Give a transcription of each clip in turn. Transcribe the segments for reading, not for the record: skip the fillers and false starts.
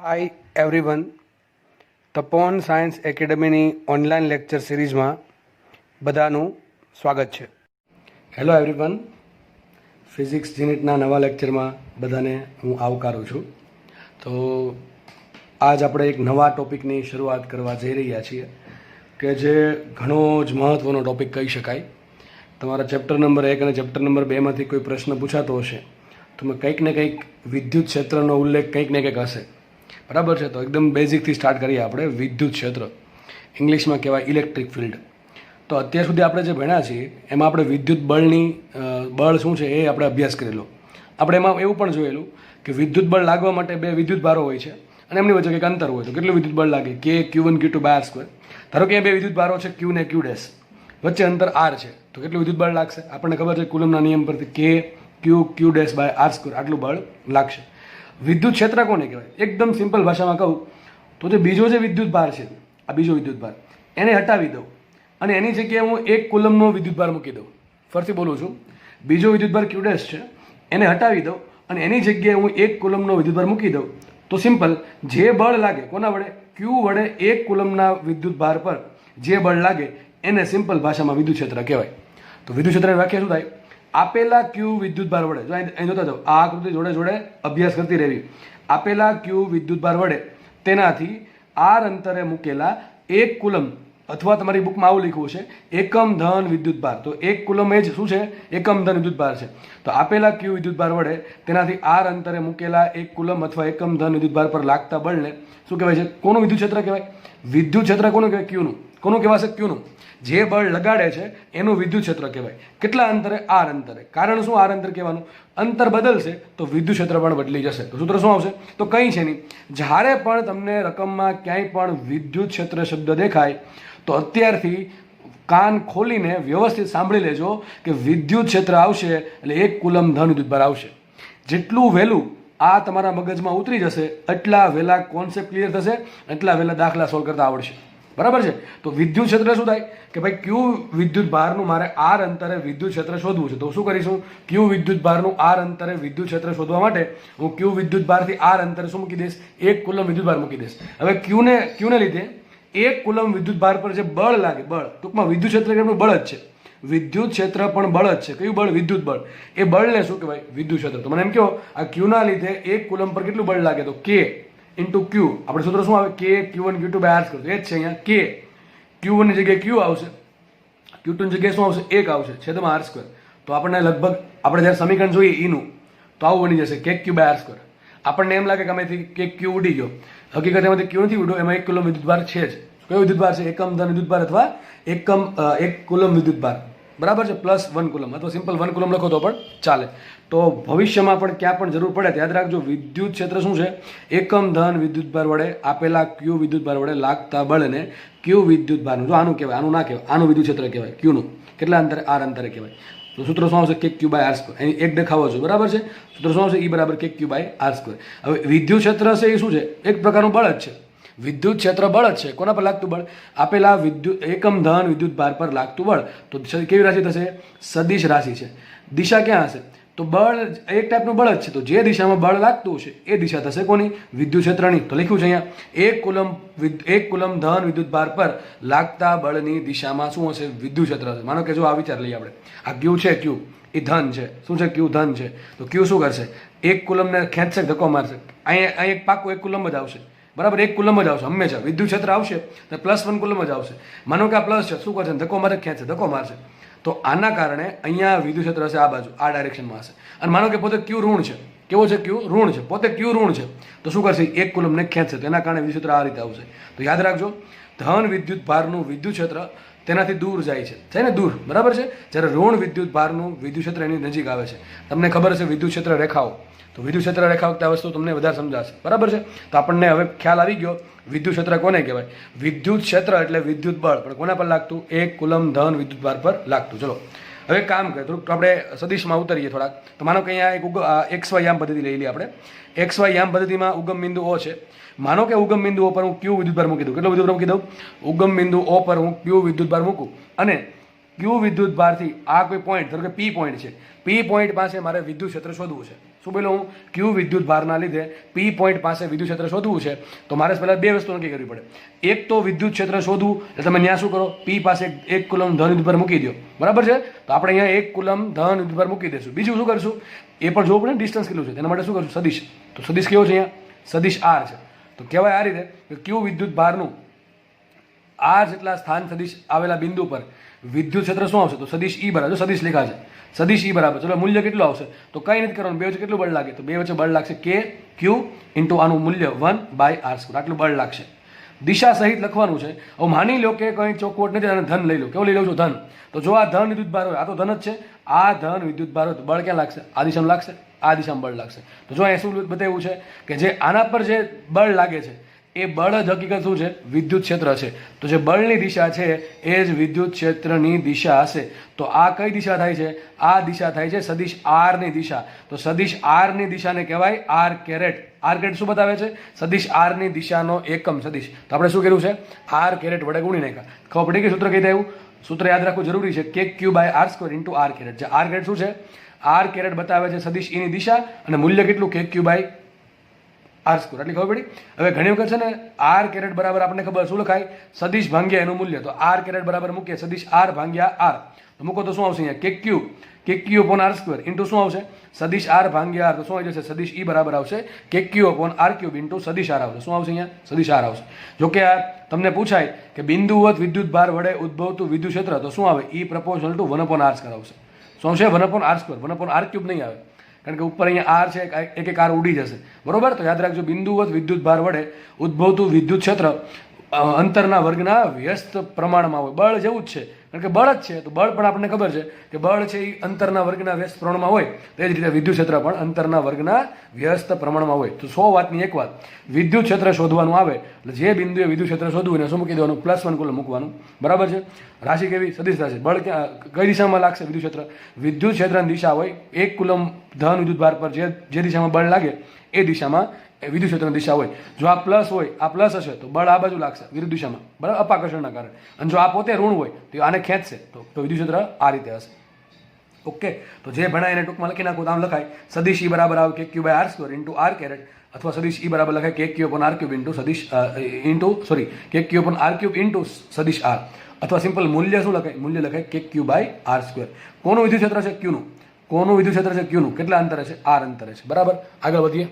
Hi everyone, તપોવન science એકેડમીની online lecture સિરીઝમાં બધાનું સ્વાગત છે. હેલો એવરીવન, ફિઝિક્સ યુનિટના નવા લેક્ચરમાં બધાને હું આવકારું છું. તો આજ આપણે એક નવા ટૉપિકની શરૂઆત કરવા જઈ રહ્યા છીએ કે જે ઘણો જ મહત્ત્વનો ટૉપિક કહી શકાય. તમારા ચેપ્ટર નંબર 1 અને ચેપ્ટર નંબર 2માંથી કોઈ પ્રશ્ન પૂછાતો હશે તો મેં કંઈક ને કંઈક વિદ્યુત ક્ષેત્રનો ઉલ્લેખ કંઈક ને કંઈક હશે. બરાબર છે. તો એકદમ બેઝિકથી સ્ટાર્ટ કરીએ આપણે. વિદ્યુત ક્ષેત્ર, ઇંગ્લિશમાં કહેવાય ઇલેક્ટ્રિક ફિલ્ડ. તો અત્યાર સુધી આપણે જે ભણ્યા છીએ એમાં આપણે વિદ્યુત બળ શું છે એ આપણે અભ્યાસ કરેલો. આપણે એમાં એવું પણ જોયેલું કે વિદ્યુત બળ લાગવા માટે બે વિદ્યુત ભારો હોય છે અને એમની વચ્ચે કંઈક અંતર હોય. તો કેટલું વિદ્યુત બળ લાગે? કે Q1 Q2 r². ધારો કે બે વિદ્યુત ભારો છે Q ને Q ડેશ, વચ્ચે અંતર r છે, તો કેટલું વિદ્યુત બળ લાગશે? આપણને ખબર છે કુલમના નિયમ પરથી કે Q ડેશ બાય r², આટલું બળ લાગશે. વિદ્યુત ક્ષેત્ર કોને કહેવાય? એકદમ સિમ્પલ ભાષામાં કહું તો જે બીજો જે વિદ્યુત ભાર છે, આ બીજો વિદ્યુત ભાર, એને હટાવી દઉં અને એની જગ્યાએ હું 1 કુલમનો વિદ્યુત ભાર મૂકી દઉં. ફરીથી બોલું છું, બીજો વિદ્યુત ભાર Q ડેશ છે, એને હટાવી દઉં અને એની જગ્યાએ હું 1 કુલમનો વિદ્યુત ભાર મૂકી દઉં તો સિમ્પલ જે બળ લાગે કોના વડે? Q વડે 1 કુલમના વિદ્યુત ભાર પર જે બળ લાગે એને સિમ્પલ ભાષામાં વિદ્યુત ક્ષેત્ર કહેવાય. તો વિદ્યુત ક્ષેત્રની વ્યાખ્યા શું થાય? આપેલા Q વિદ્યુત ભાર વડે, જો અહીં જોતા જાઓ, આ આકૃતિ જોડે જોડે અભ્યાસ કરતી રહેવી. આપેલા Q વિદ્યુત ભાર વડે તેનાથી r અંતરે મૂકેલા 1 કુલમ, અથવા તમારી બુકમાં આવું લખ્યું છે એકમ ધન વિદ્યુત ભાર. તો 1 કુલમ એ જ શું છે? એકમ ધન વિદ્યુત ભાર છે. તો આપેલા Q વિદ્યુત ભાર વડે તેનાથી r અંતરે મૂકેલા 1 કુલમ અથવા એકમ ધન વિદ્યુત ભાર પર લાગતા બળને શું કહેવાય છે? કોનું વિદ્યુત ક્ષેત્ર કહેવાય? વિદ્યુત ક્ષેત્ર કોનું કહેવાય? Qનું. કોનું કહેવાશે? Qનું. જે બળ લગાડે છે એનું વિદ્યુત ક્ષેત્ર કહેવાય. કેટલા અંતરે? r અંતરે. કારણ શું r અંતર કહેવાનું? અંતર બદલશે તો વિદ્યુત ક્ષેત્ર પણ બદલી જશે. તો સૂત્ર શું આવશે? તો કંઈ છે નહીં. જ્યારે પણ તમને રકમમાં ક્યાંય પણ વિદ્યુત ક્ષેત્ર શબ્દ દેખાય તો અત્યારથી કાન ખોલીને વ્યવસ્થિત સાંભળી લેજો કે વિદ્યુત ક્ષેત્ર આવશે એટલે 1 કુલમ ધન વિદ્યુત ભાર આવશે. જેટલું વહેલું આ તમારા મગજમાં ઉતરી જશે એટલા વહેલા કોન્સેપ્ટ ક્લિયર થશે, એટલા વહેલા દાખલા સોલ્વ કરતા આવડશે. બરાબર છે. તો વિદ્યુત ક્ષેત્ર શું થાય કે ભાઈ Q વિદ્યુત ભારનું મારે r અંતરે વિદ્યુત ક્ષેત્ર શોધવું છે. તો શું કરીશું? Q વિદ્યુત ભારનું r અંતરે વિદ્યુત ક્ષેત્ર શોધવા માટે હું Q વિદ્યુત ભારથી r અંતરે શું મૂકી દઈશ? 1 કુલમ વિદ્યુત ભાર મૂકી દઈશ. હવે Qને લીધે 1 કુલમ વિદ્યુત ભાર પર જે બળ લાગે, બળ ટૂંકમાં વિદ્યુત ક્ષેત્ર એમનું બળ જ છે. વિદ્યુત ક્ષેત્ર પણ બળ જ છે. કયું બળ? વિદ્યુત બળ. એ બળને શું કહેવાય? વિદ્યુત ક્ષેત્ર. તો મને એમ કહો આ Qના લીધે 1 કુલમ પર કેટલું બળ લાગે? તો K ઇન્ટુ Q. આપણે સૂત્ર શું આવે? K Q1 Q2 by r². એ જ છે અહીંયા K. Q1 ની જગ્યાએ Q આવશે, Q2 ની જગ્યાએ શું આવશે? 1 આવશે છેદમાં r². તો આપણને લગભગ આપણે જ્યારે સમીકરણ જોઈએ ઈનું તો આવું બની જશે કે Q બાય r². આપણને એમ લાગે કે આમાંથી કે Q ઉડી ગયો. હકીકત એમાંથી Q નથી ઉડ્યો, એમાં 1 કુલમ વિદ્યુત ભાર છે જ. કયો વિદ્યુત ભાર છે? એકમ ધન વિદ્યુત ભાર અથવા 1 કુલમ વિદ્યુત ભાર. બરાબર છે. પ્લસ 1 કુલમ અથવા સિમ્પલ 1 કુલમ લખો તો પણ ચાલે. તો ભવિષ્યમાં પણ ક્યાં પણ જરૂર પડે યાદ રાખજો, વિદ્યુત ક્ષેત્ર શું છે? એકમ ધન વિદ્યુત ભાર વડે આપેલા Q વિદ્યુત ભાર વડે લાગતા બળને Q વિદ્યુત ભારનું, જો આનું કહેવાય, આનું ના કહેવાય, આનું વિદ્યુત ક્ષેત્ર કહેવાય Qનું. કેટલા અંતરે? r અંતરે કહેવાય. તો સૂત્ર શું આવશે? કે Q બાય r². અહીં એક દેખાવો છો. બરાબર છે. સૂત્ર શું આવશે? E બરાબર કે Q બાય r². હવે વિદ્યુત ક્ષેત્ર છે એ શું છે? એક પ્રકારનું બળ જ છે. વિદ્યુત ક્ષેત્ર બળ જ છે. કોના પર લાગતું બળ? આપેલા એકમ ધન વિદ્યુત ભાર પર લાગતું બળ. તો કેવી રાશિ થશે? સદિશ રાશિ છે. દિશા ક્યાં હશે? તો બળ એક ટાઈપનું બળ જ છે. તો જે દિશામાં બળ લાગતું હશે એ દિશા થશે કોની? વિદ્યુત ક્ષેત્રની. તો લખ્યું છે અહીંયા 1 કુલમ ધન વિદ્યુત ભાર પર લાગતા બળની દિશામાં શું હશે? વિદ્યુત ક્ષેત્ર હશે. માનો કે જો આ વિચાર લઈએ આપણે, આ Q છે, Q એ ધન છે. શું છે? Q ધન છે. તો Q શું કરશે? 1 કુલમને ખેંચશે, ધક્કો મારશે. અહીંયા એક પાકું 1 કુલમ જ આવશે. બરાબર, 1 કુલમ જ આવશે હંમેશા. વિદ્યુત ક્ષેત્ર આવશે તો +1 કુલમ જ આવશે. માનો કે આ પ્લસ છે, શું કરશે? ધક્કો મારે, ખેંચશે, ધક્કો મારશે. તો આના કારણે અહીંયા વિદ્યુત ક્ષેત્ર હશે આ બાજુ, આ ડાયરેક્શનમાં હશે. અને માનો કે પોતે Q ઋણ છે. કેવો છે? Q ઋણ છે. પોતે Q ઋણ છે તો શું કરશે? 1 કુલમને ખેંચશે. તો એના કારણે વિદ્યુત ક્ષેત્ર આ રીતે આવશે. તો યાદ રાખજો, ધન વિદ્યુત ભારનું વિદ્યુત ક્ષેત્ર તેનાથી દૂર જાય છે ને? દૂર. બરાબર છે. જ્યારે ઋણ વિદ્યુત ભારનું વિદ્યુત ક્ષેત્ર એની નજીક આવે છે. તમને ખબર હશે વિદ્યુત ક્ષેત્ર રેખાઓ. તો વિદ્યુત ક્ષેત્ર રેખા વખતે આ વસ્તુ તમને વધારે સમજાશે. બરાબર છે. તો આપણને હવે ખ્યાલ આવી ગયો વિદ્યુત ક્ષેત્ર કોને કહેવાય. વિદ્યુત ક્ષેત્ર એટલે વિદ્યુત બળ, પણ કોના પર લાગતું? 1 કુલમ ધન વિદ્યુત ભાર પર લાગતું. ચલો હવે કામ કરીએ, થોડુંક આપણે સદિશમાં ઉતરીએ થોડાક. તો માનો કે અહીંયા એક XY યામ પદ્ધતિ લઈ લઈએ આપણે. XY યામ પદ્ધતિમાં ઉગમ બિંદુ O છે. માનો કે ઉગમ બિંદુ O પર હું Q વિદ્યુત ભાર મૂકી દઉં. કેટલો વિદ્યુત ભાર મૂકી દઉં? ઉગમ બિંદુ O પર હું Q વિદ્યુત ભાર મૂકું અને Q વિદ્યુત ભારથી આ કોઈ પોઈન્ટ, ધારો કે P પોઈન્ટ છે, P પોઈન્ટ પાસે મારે વિદ્યુત ક્ષેત્ર શોધવું છે. શું બોલો હું? ક્યુ વિદ્યુત ભારના લીધે પી પોઈન્ટ પાસે વિદ્યુત ક્ષેત્ર શોધવું છે તો મારે પહેલાં બે વસ્તુ નક્કી કરવી પડે. એક તો વિદ્યુત ક્ષેત્ર શોધવું એટલે તમે ત્યાં શું કરો, પી પાસે 1 કુલમ ધન વિદ્યુતભાર મૂકી દો, બરાબર છે. તો આપણે અહીંયા 1 કુલમ ધન વિદ્યુતભાર મૂકી દઈશું. બીજું શું કરશું, એ પણ જોવું પડે ડિસ્ટન્સ કેટલું છે, તેના માટે શું કરશું, સદિશ. તો સદિશ કેવો છે અહીંયા, સદિશ આર છે. તો કહેવાય આ રીતે કે ક્યુ વિદ્યુત ભારનું આર જેટલા સ્થાન સદિશ આવેલા બિંદુ પર વિદ્યુત ક્ષેત્ર શું આવશે, તો સદિશ ઈ બરાબર, સદિશ લખ્યા છે સદિશ ઈ બરાબર, ચલો મૂલ્ય કેટલું આવશે, તો કંઈ નથી કરવાનું, બે વચ્ચે કેટલું બળ લાગે, તો બે વચ્ચે બળ લાગશે કે ક્યુ ઇન્ટુ આનું મૂલ્ય 1/r², આટલું બળ લાગશે. દિશા સહિત લખવાનું છે. હવે માની લો કે કંઈ ચોખવટ નથી અને ધન લઈ લો, કેવું લઈ લઉં છું, ધન. તો જો આ ધન વિદ્યુત ભાર હોય, આ તો ધન જ છે, આ ધન વિદ્યુત ભાર હોય તો બળ ક્યાં લાગશે, આ દિશામાં લાગશે, આ દિશામાં બળ લાગશે. તો જો અહીંયા શું બતાવ્યું છે કે જે આના પર જે બળ લાગે છે એ બળ જ હકીકત શું છે, વિદ્યુત ક્ષેત્ર છે. તો જે બળની દિશા છે એ જ વિદ્યુત ક્ષેત્રની દિશા હશે. તો આ કઈ દિશા થાય છે, આ દિશા થાય છે સદિશ આરની દિશા. તો સદિશ આરની દિશાને કહેવાય આર કેરેટ. આર કેરેટ શું બતાવે છે, સદિશ આરની દિશાનો એકમ સદિશ. તો આપણે શું કર્યું છે, આર કેરેટ વડે ગુણી નાખ્યા. ખબર પડી કે સૂત્ર કઈ થયું, સૂત્ર યાદ રાખવું જરૂરી છે, કે Q/r² ઇન્ટુ આર કેરેટ. જે આર કેરેટ શું છે, આર કેરેટ બતાવે છે સદિશ ઈની દિશા અને મૂલ્ય કેટલું, કે Q/r². આટલી ખબર પડી. હવે ઘણી વખત છે ને આર કેરેટ બરાબર આપણને ખબર શું લખાય, સદિશ ભાંગ્યા એનું મૂલ્ય. તો આર કેરેટ બરાબર મૂકીએ સદિશ આર ભાંગ્યા આર, તો મૂકો તો શું આવશે અહીંયા, કે Q/r² ઇન્ટુ શું આવશે, સદિશ આર ભાંગ્યા આર. તો શું આવી જશે, સદિશ ઈ બરાબર આવશે કે Q/r³ ઇન્ટુ સદિશ આર આવશે. શું આવશે અહીંયા, સદિશ આર આવશે. જો કે આ તમને પૂછાય કે બિંદુવત વિદ્યુત ભાર વડે ઉદ્ભવતું વિદ્યુત ક્ષેત્ર, તો શું આવે, ઈ પ્રપોર્શનલ ટુ 1/r² આવશે. શું આવશે, 1/r², 1/r³ નહીં આવે, કારણ કે ઉપર અહીંયા આર છે, એક આર ઉડી જશે, બરોબર. તો યાદ રાખજો, બિંદુવત વિદ્યુત ભાર વડે ઉદ્ભવતું વિદ્યુત ક્ષેત્ર અંતરના વર્ગના વ્યસ્ત પ્રમાણમાં હોય. બળ જેવું જ છે, કારણ કે બળ જ છે, તો બળ પણ આપણને ખબર છે કે બળ છે એ અંતરના વર્ગના વ્યસ્ત પ્રમાણમાં હોય. તે જ રીતે વિદ્યુત ક્ષેત્ર પણ અંતરના વર્ગના વ્યસ્ત પ્રમાણમાં હોય. તો 100 વાતની એક વાત, વિદ્યુત ક્ષેત્ર શોધવાનું આવે એટલે જે બિંદુએ વિદ્યુત ક્ષેત્ર શોધવું એને શું મૂકી દેવાનું, +1 કુલમ મૂકવાનું, બરાબર છે. રાશિ કેવી, સદિશ રાશિ. બળ કઈ દિશામાં લાગશે, વિદ્યુત ક્ષેત્ર, વિદ્યુત ક્ષેત્રની દિશા હોય 1 કુલમ ધન વિદ્યુત ભાર પર જે દિશામાં બળ લાગે એ દિશામાં વિદ્યુત ક્ષેત્રની દિશા હોય. જો આ પ્લસ હોય, આ પ્લસ હશે તો બળ આ બાજુ લાગશે વિરુદ્ધ દિશામાં, બરાબર, અપાકર્ષણના કારણે. અને જો આ પોતે ઋણ હોય તો આને ખેંચશે, તો વિદ્યુત ક્ષેત્ર આ રીતે હશે. ઓકે, તો જે ભણાય એને ટૂંકમાં લખી નાખું તો આમ લખાય, સદિશ ઈ બરાબર આવે કે Q/r² ઇન્ટુ આર કેરેટ, અથવા સદિશ ઈ બરાબર લખાય કે Q/r³ ઇન્ટુ સદિશ કે Q/r³ ઇન્ટુ સદિશ આર, અથવા સિમ્પલ મૂલ્ય શું લખાય, મૂલ્ય લખાય કે Q/r². કોનું વિદ્યુત ક્ષેત્ર છે, ક્યુનું. કોનું વિદ્યુત ક્ષેત્ર છે, ક્યુનું. કેટલા અંતરે છે, આર અંતરે છે, બરાબર. આગળ વધીએ.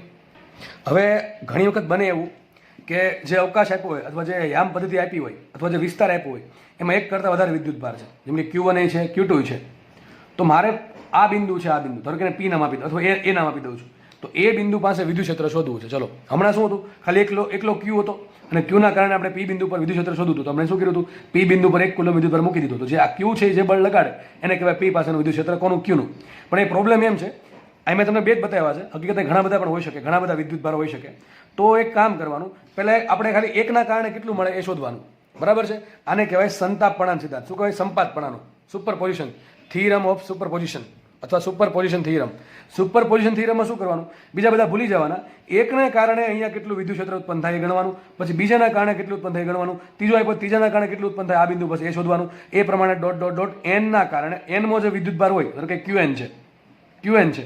હવે ઘણી વખત બને એવું કે જે અવકાશ આપ્યો હોય, અથવા જે યામ પદ્ધતિ આપી હોય, અથવા જે વિસ્તાર આપ્યો હોય, એમાં એક કરતાં વધારે વિદ્યુત ભાર છે, જેમ કે Q1 છે, Q2 છે. તો મારે આ બિંદુ છે, આ બિંદુ ધારો કે P નામ આપી દઉં, અથવા એ નામ આપી દઉં છું. તો એ બિંદુ પાસે વિદ્યુત ક્ષેત્ર શોધવું છે. ચલો, હમણાં શું હતું, ખાલી એકલો Q હતો અને Qના કારણે આપણે P બિંદુ પર વિદ્યુત ક્ષેત્ર શોધવું હતું. તો આપણે શું કર્યું હતું, P બિંદુ પર 1 કુલમ વિદ્યુત ભાર મૂકી દીધું. તો જે આ Q છે જે બળ લગાડે એને કહેવાય P પાસેનું વિદ્યુત ક્ષેત્ર, કોનું, Qનું. પણ એ પ્રોબ્લેમ એમ છે, અહીં મેં તમને બે જ બતાવ્યા છે, હકીકતે ઘણા બધા પણ હોઈ શકે, ઘણા બધા વિદ્યુત ભાર હોઈ શકે. તો એક કામ કરવાનું, પહેલાં આપણે ખાલી એકના કારણે કેટલું મળે એ શોધવાનું, બરાબર છે. આને કહેવાય સંતાપપણાનો સિદ્ધાંત. શું કહેવાય, સંપાતપણાનો, સુપરપોઝિશન થિયરમ ઓફ સુપરપોઝિશન, અથવા સુપરપોઝિશન થિયરમ. સુપરપોઝિશન થિયરમમાં શું કરવાનું, બીજા બધા ભૂલી જવાના. એકને કારણે અહીંયા કેટલું વિદ્યુત ક્ષેત્ર ઉત્પન્ન થાય એ ગણવાનું, પછી બીજાના કારણે કેટલું ઉત્પન્ન થાય ગણવાનું, ત્રીજો આપ્યો ત્રીજાના કારણે કેટલું ઉત્પન્ન થાય આ બિંદુ પછી એ શોધવાનું. એ પ્રમાણે ડોટ ડોટ ડોટ એનના કારણે, એનમાં જે વિદ્યુત ભાર હોય, ધારો કે Qn છે,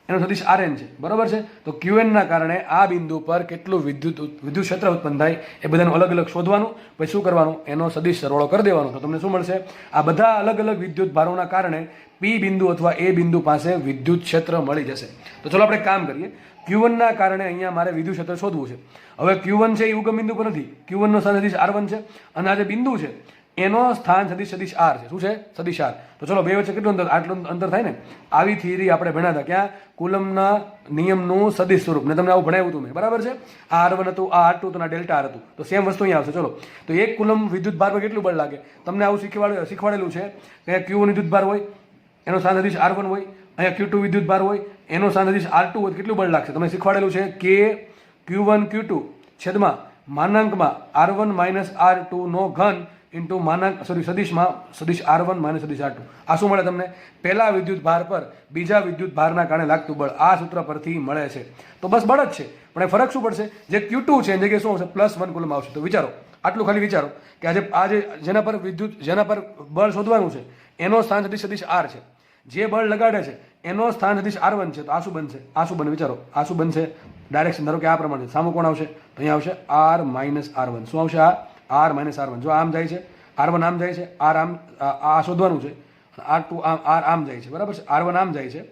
એનો સદિશ Rn છે, બરાબર છે. તો Qnના કારણે આ બિંદુ પર કેટલું વિદ્યુત ક્ષેત્ર ઉત્પન્ન થાય એ બધાનું અલગ અલગ શોધવાનું. પછી શું કરવાનું, એનો સદિશ સરવાળો કરી દેવાનો. તો તમને શું મળશે, આ બધા અલગ અલગ વિદ્યુત ભારોના કારણે P બિંદુ અથવા એ બિંદુ પાસે વિદ્યુત ક્ષેત્ર મળી જશે. તો ચલો આપણે કામ કરીએ. Q1ના કારણે અહીંયા મારે વિદ્યુત ક્ષેત્ર શોધવું છે. હવે Q1 છે એ ઉગમ બિંદુ પર નથી, Q1 નો સ્થાન સદિશ R1 છે, અને આ જે બિંદુ છે એનો સ્થાન સદિશ R છે. શું છે, સદિશ R. તો ચલો બે વચ્ચે કેટલું અંતર, આટલું અંતર થાય ને. આવી થિયરી આપણે ભણ્યા હતા, ક્યાં, કુલમના નિયમનું સદિશ સ્વરૂપ, ને તમને આવું ભણાવ્યું હતું મેં, બરાબર છે. આ R1 હતું, આ R2 હતું, આ ડેલ્ટા R હતું. તો સેમ વસ્તુ અહીંયા આવશે. ચલો, તો 1 કુલમ વિદ્યુત ભાર પર કેટલું બળ લાગે, તમને આવું શીખવાડેલું છે કે Q1 વિદ્યુત ભાર હોય, એનો સ્થાન સદિશ R1 હોય, અહીંયા Q2 વિદ્યુત ભાર હોય, એનો સ્થાન સદિશ R2 હોય, કેટલું બળ લાગશે તમને શીખવાડેલું છે કે Q1 Q2 છેદમાં માનાંકમાં R1 - R2 નો ઘન ઇન્ટુ સદિશમાં સદિશ R1 - સદિશ R2. આ શું મળે તમને, પહેલા વિદ્યુત ભાર પર બીજા વિદ્યુત ભારના કારણે લાગતું બળ. આ સૂત્ર પરથી મળે છે. તો બસ બળ જ છે, પણ એ ફરક શું પડશે, જે Q2 છે એની જગ્યાએ શું આવશે, +1 કુલમ આવશે. તો વિચારો, આટલું ખાલી વિચારો કે આજે જેના પર બળ શોધવાનું છે એનો સ્થાન સદિશ R છે, જે બળ લગાડે છે એનો સ્થાન સદિશ R1 છે તો આ શું બનશે? આ શું બને વિચારો? આ શું બનશે? ડાયરેક્શન ધારો કે આ પ્રમાણે સામું કોણ આવશે? તો અહીંયા આવશે R માઇનસ R1. શું આવશે? આ R માઇનસ R1. જો આમ જાય છે R1 આમ જાય છે, R આમ આ શોધવાનું છે, R2 આમ આમ જાય છે, બરાબર છે? R1 આમ જાય છે,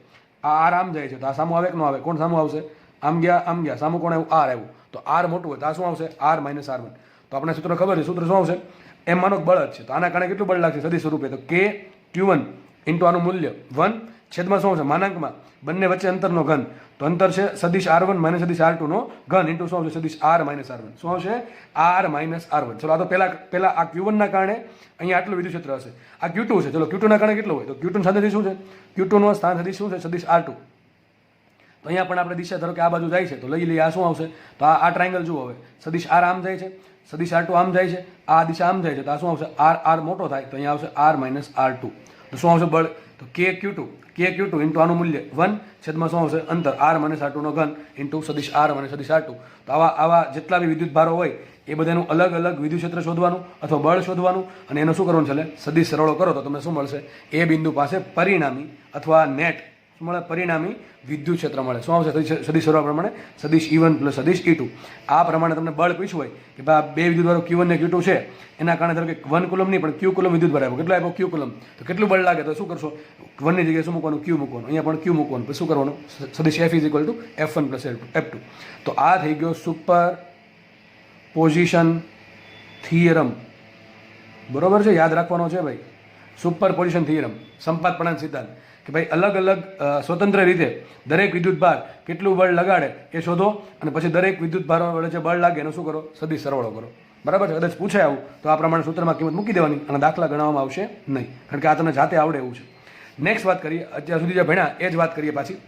આ R આમ જાય છે, તો આ સામું આવે કે ન આવે? કોણ સામું આવશે? આમ ગયા સામું કોણ આવ્યું? R આવ્યું. તો R મોટું હોય તો આ શું આવશે? R minus R1. તો આપણે સૂત્ર ખબર છે, સૂત્ર શું આવશે? એમ માનો બળ જ છે, તો આના કારણે કેટલું બળ લાગશે સદિશ સ્વરૂપે? તો K Q1 ઇન્ટુ આનું મૂલ્ય 1 છેદમાં શું આવશે? માનાંકમાં બંને વચ્ચે અંતરનો ઘન, તો અંતર છે સદિશ R1 માઇનસ સદિશ R2 નો ઘન ઇન્ટુ શું આવશે? સદિશ R માઇનસ R1. શું આવશે? R minus R1. ચલો આ તો પહેલા આ Q1 ના કારણે અહીંયા આટલું વિદ્યુત ક્ષેત્ર હશે. આ Q2 છે, ચલો Q2 ના કારણે કેટલું હોય? તો Q2 સાથે શું છે? Q2 નો સ્થાન સદિશ શું છે? સદિશ R2. તો અહીંયા પણ આપણે દિશા ધારો કે આ બાજુ જાય છે તો લઈ લઈએ. આ શું આવશે? તો આ ટ્રાયંગલ જુઓ હવે, સદિશ R આમ જાય છે, સદિશ R2 આમ જાય છે, આ દિશા આમ જાય છે, તો આ શું આવશે? R મોટો થાય તો અહીંયા આવશે R માઇનસ R2. તો શું આવશે બળ? તો K Q2 ઇન્ટુ આનું મૂલ્ય 1 છેદમાં શું આવશે? અંતર R માઇનસ R2 નો ઘન ઇન્ટુ સદિશ R માઇનસ સદિશ R2. તો આવા જેટલા બી વિદ્યુત ભારો હોય એ બધાનું અલગ અલગ વિદ્યુત ક્ષેત્ર શોધવાનું અથવા બળ શોધવાનું, અને એનું શું કરવાનું છે? સદિશ સરળો કરો તો તમને શું મળશે? એ બિંદુ પાસે પરિણામી અથવા નેટ શું મળે? પરિણામી વિદ્યુત ક્ષેત્ર મળે. શું આવશે? સદિશ સરળ પ્રમાણે સદિશ E1 પ્લસ સદિશ E2. આ પ્રમાણે તમને બળ પૂછ્યું હોય કે ભાઈ બે વિદ્યુત ભારો Q1 ને Q2 છે, એના કારણે ધારો કે 1 કુલમ નહીં પણ Q કુલમ વિદ્યુત ભાર આવ્યો. કેટલો આવ્યો? Q coulomb. તો કેટલું બળ લાગે? તો શું કરશો? 1 ની જગ્યાએ શું મૂકવાનું? Q મૂકવાનું. અહીંયા પણ Q મૂકવાનું. પછી શું કરવાનું? સદિશ F is equal to F1 plus F2. તો આ થઈ ગયો સુપર પોઝિશન થિયરમ. બરોબર છે? યાદ રાખવાનો છે ભાઈ, સુપર પોઝિશન થિયરમ, સંપાતપણાંક સિદ્ધાંત, કે ભાઈ અલગ અલગ સ્વતંત્ર રીતે દરેક વિદ્યુત ભાર કેટલું બળ લગાડે એ શોધો, અને પછી દરેક વિદ્યુત ભારો વડે જે બળ લાગે એનું શું કરો? સદિશ સરવાળો કરો. બરાબર છે? કદાચ પૂછાય આવું તો આ પ્રમાણે સૂત્રમાં કિંમત મૂકી દેવાની અને દાખલા ગણવામાં આવશે નહીં, કારણ કે આ તમને જાતે આવડે એવું છે. નેક્સ્ટ વાત કરીએ, અત્યાર સુધી જે ભણ્યા એ જ વાત કરીએ પાછી.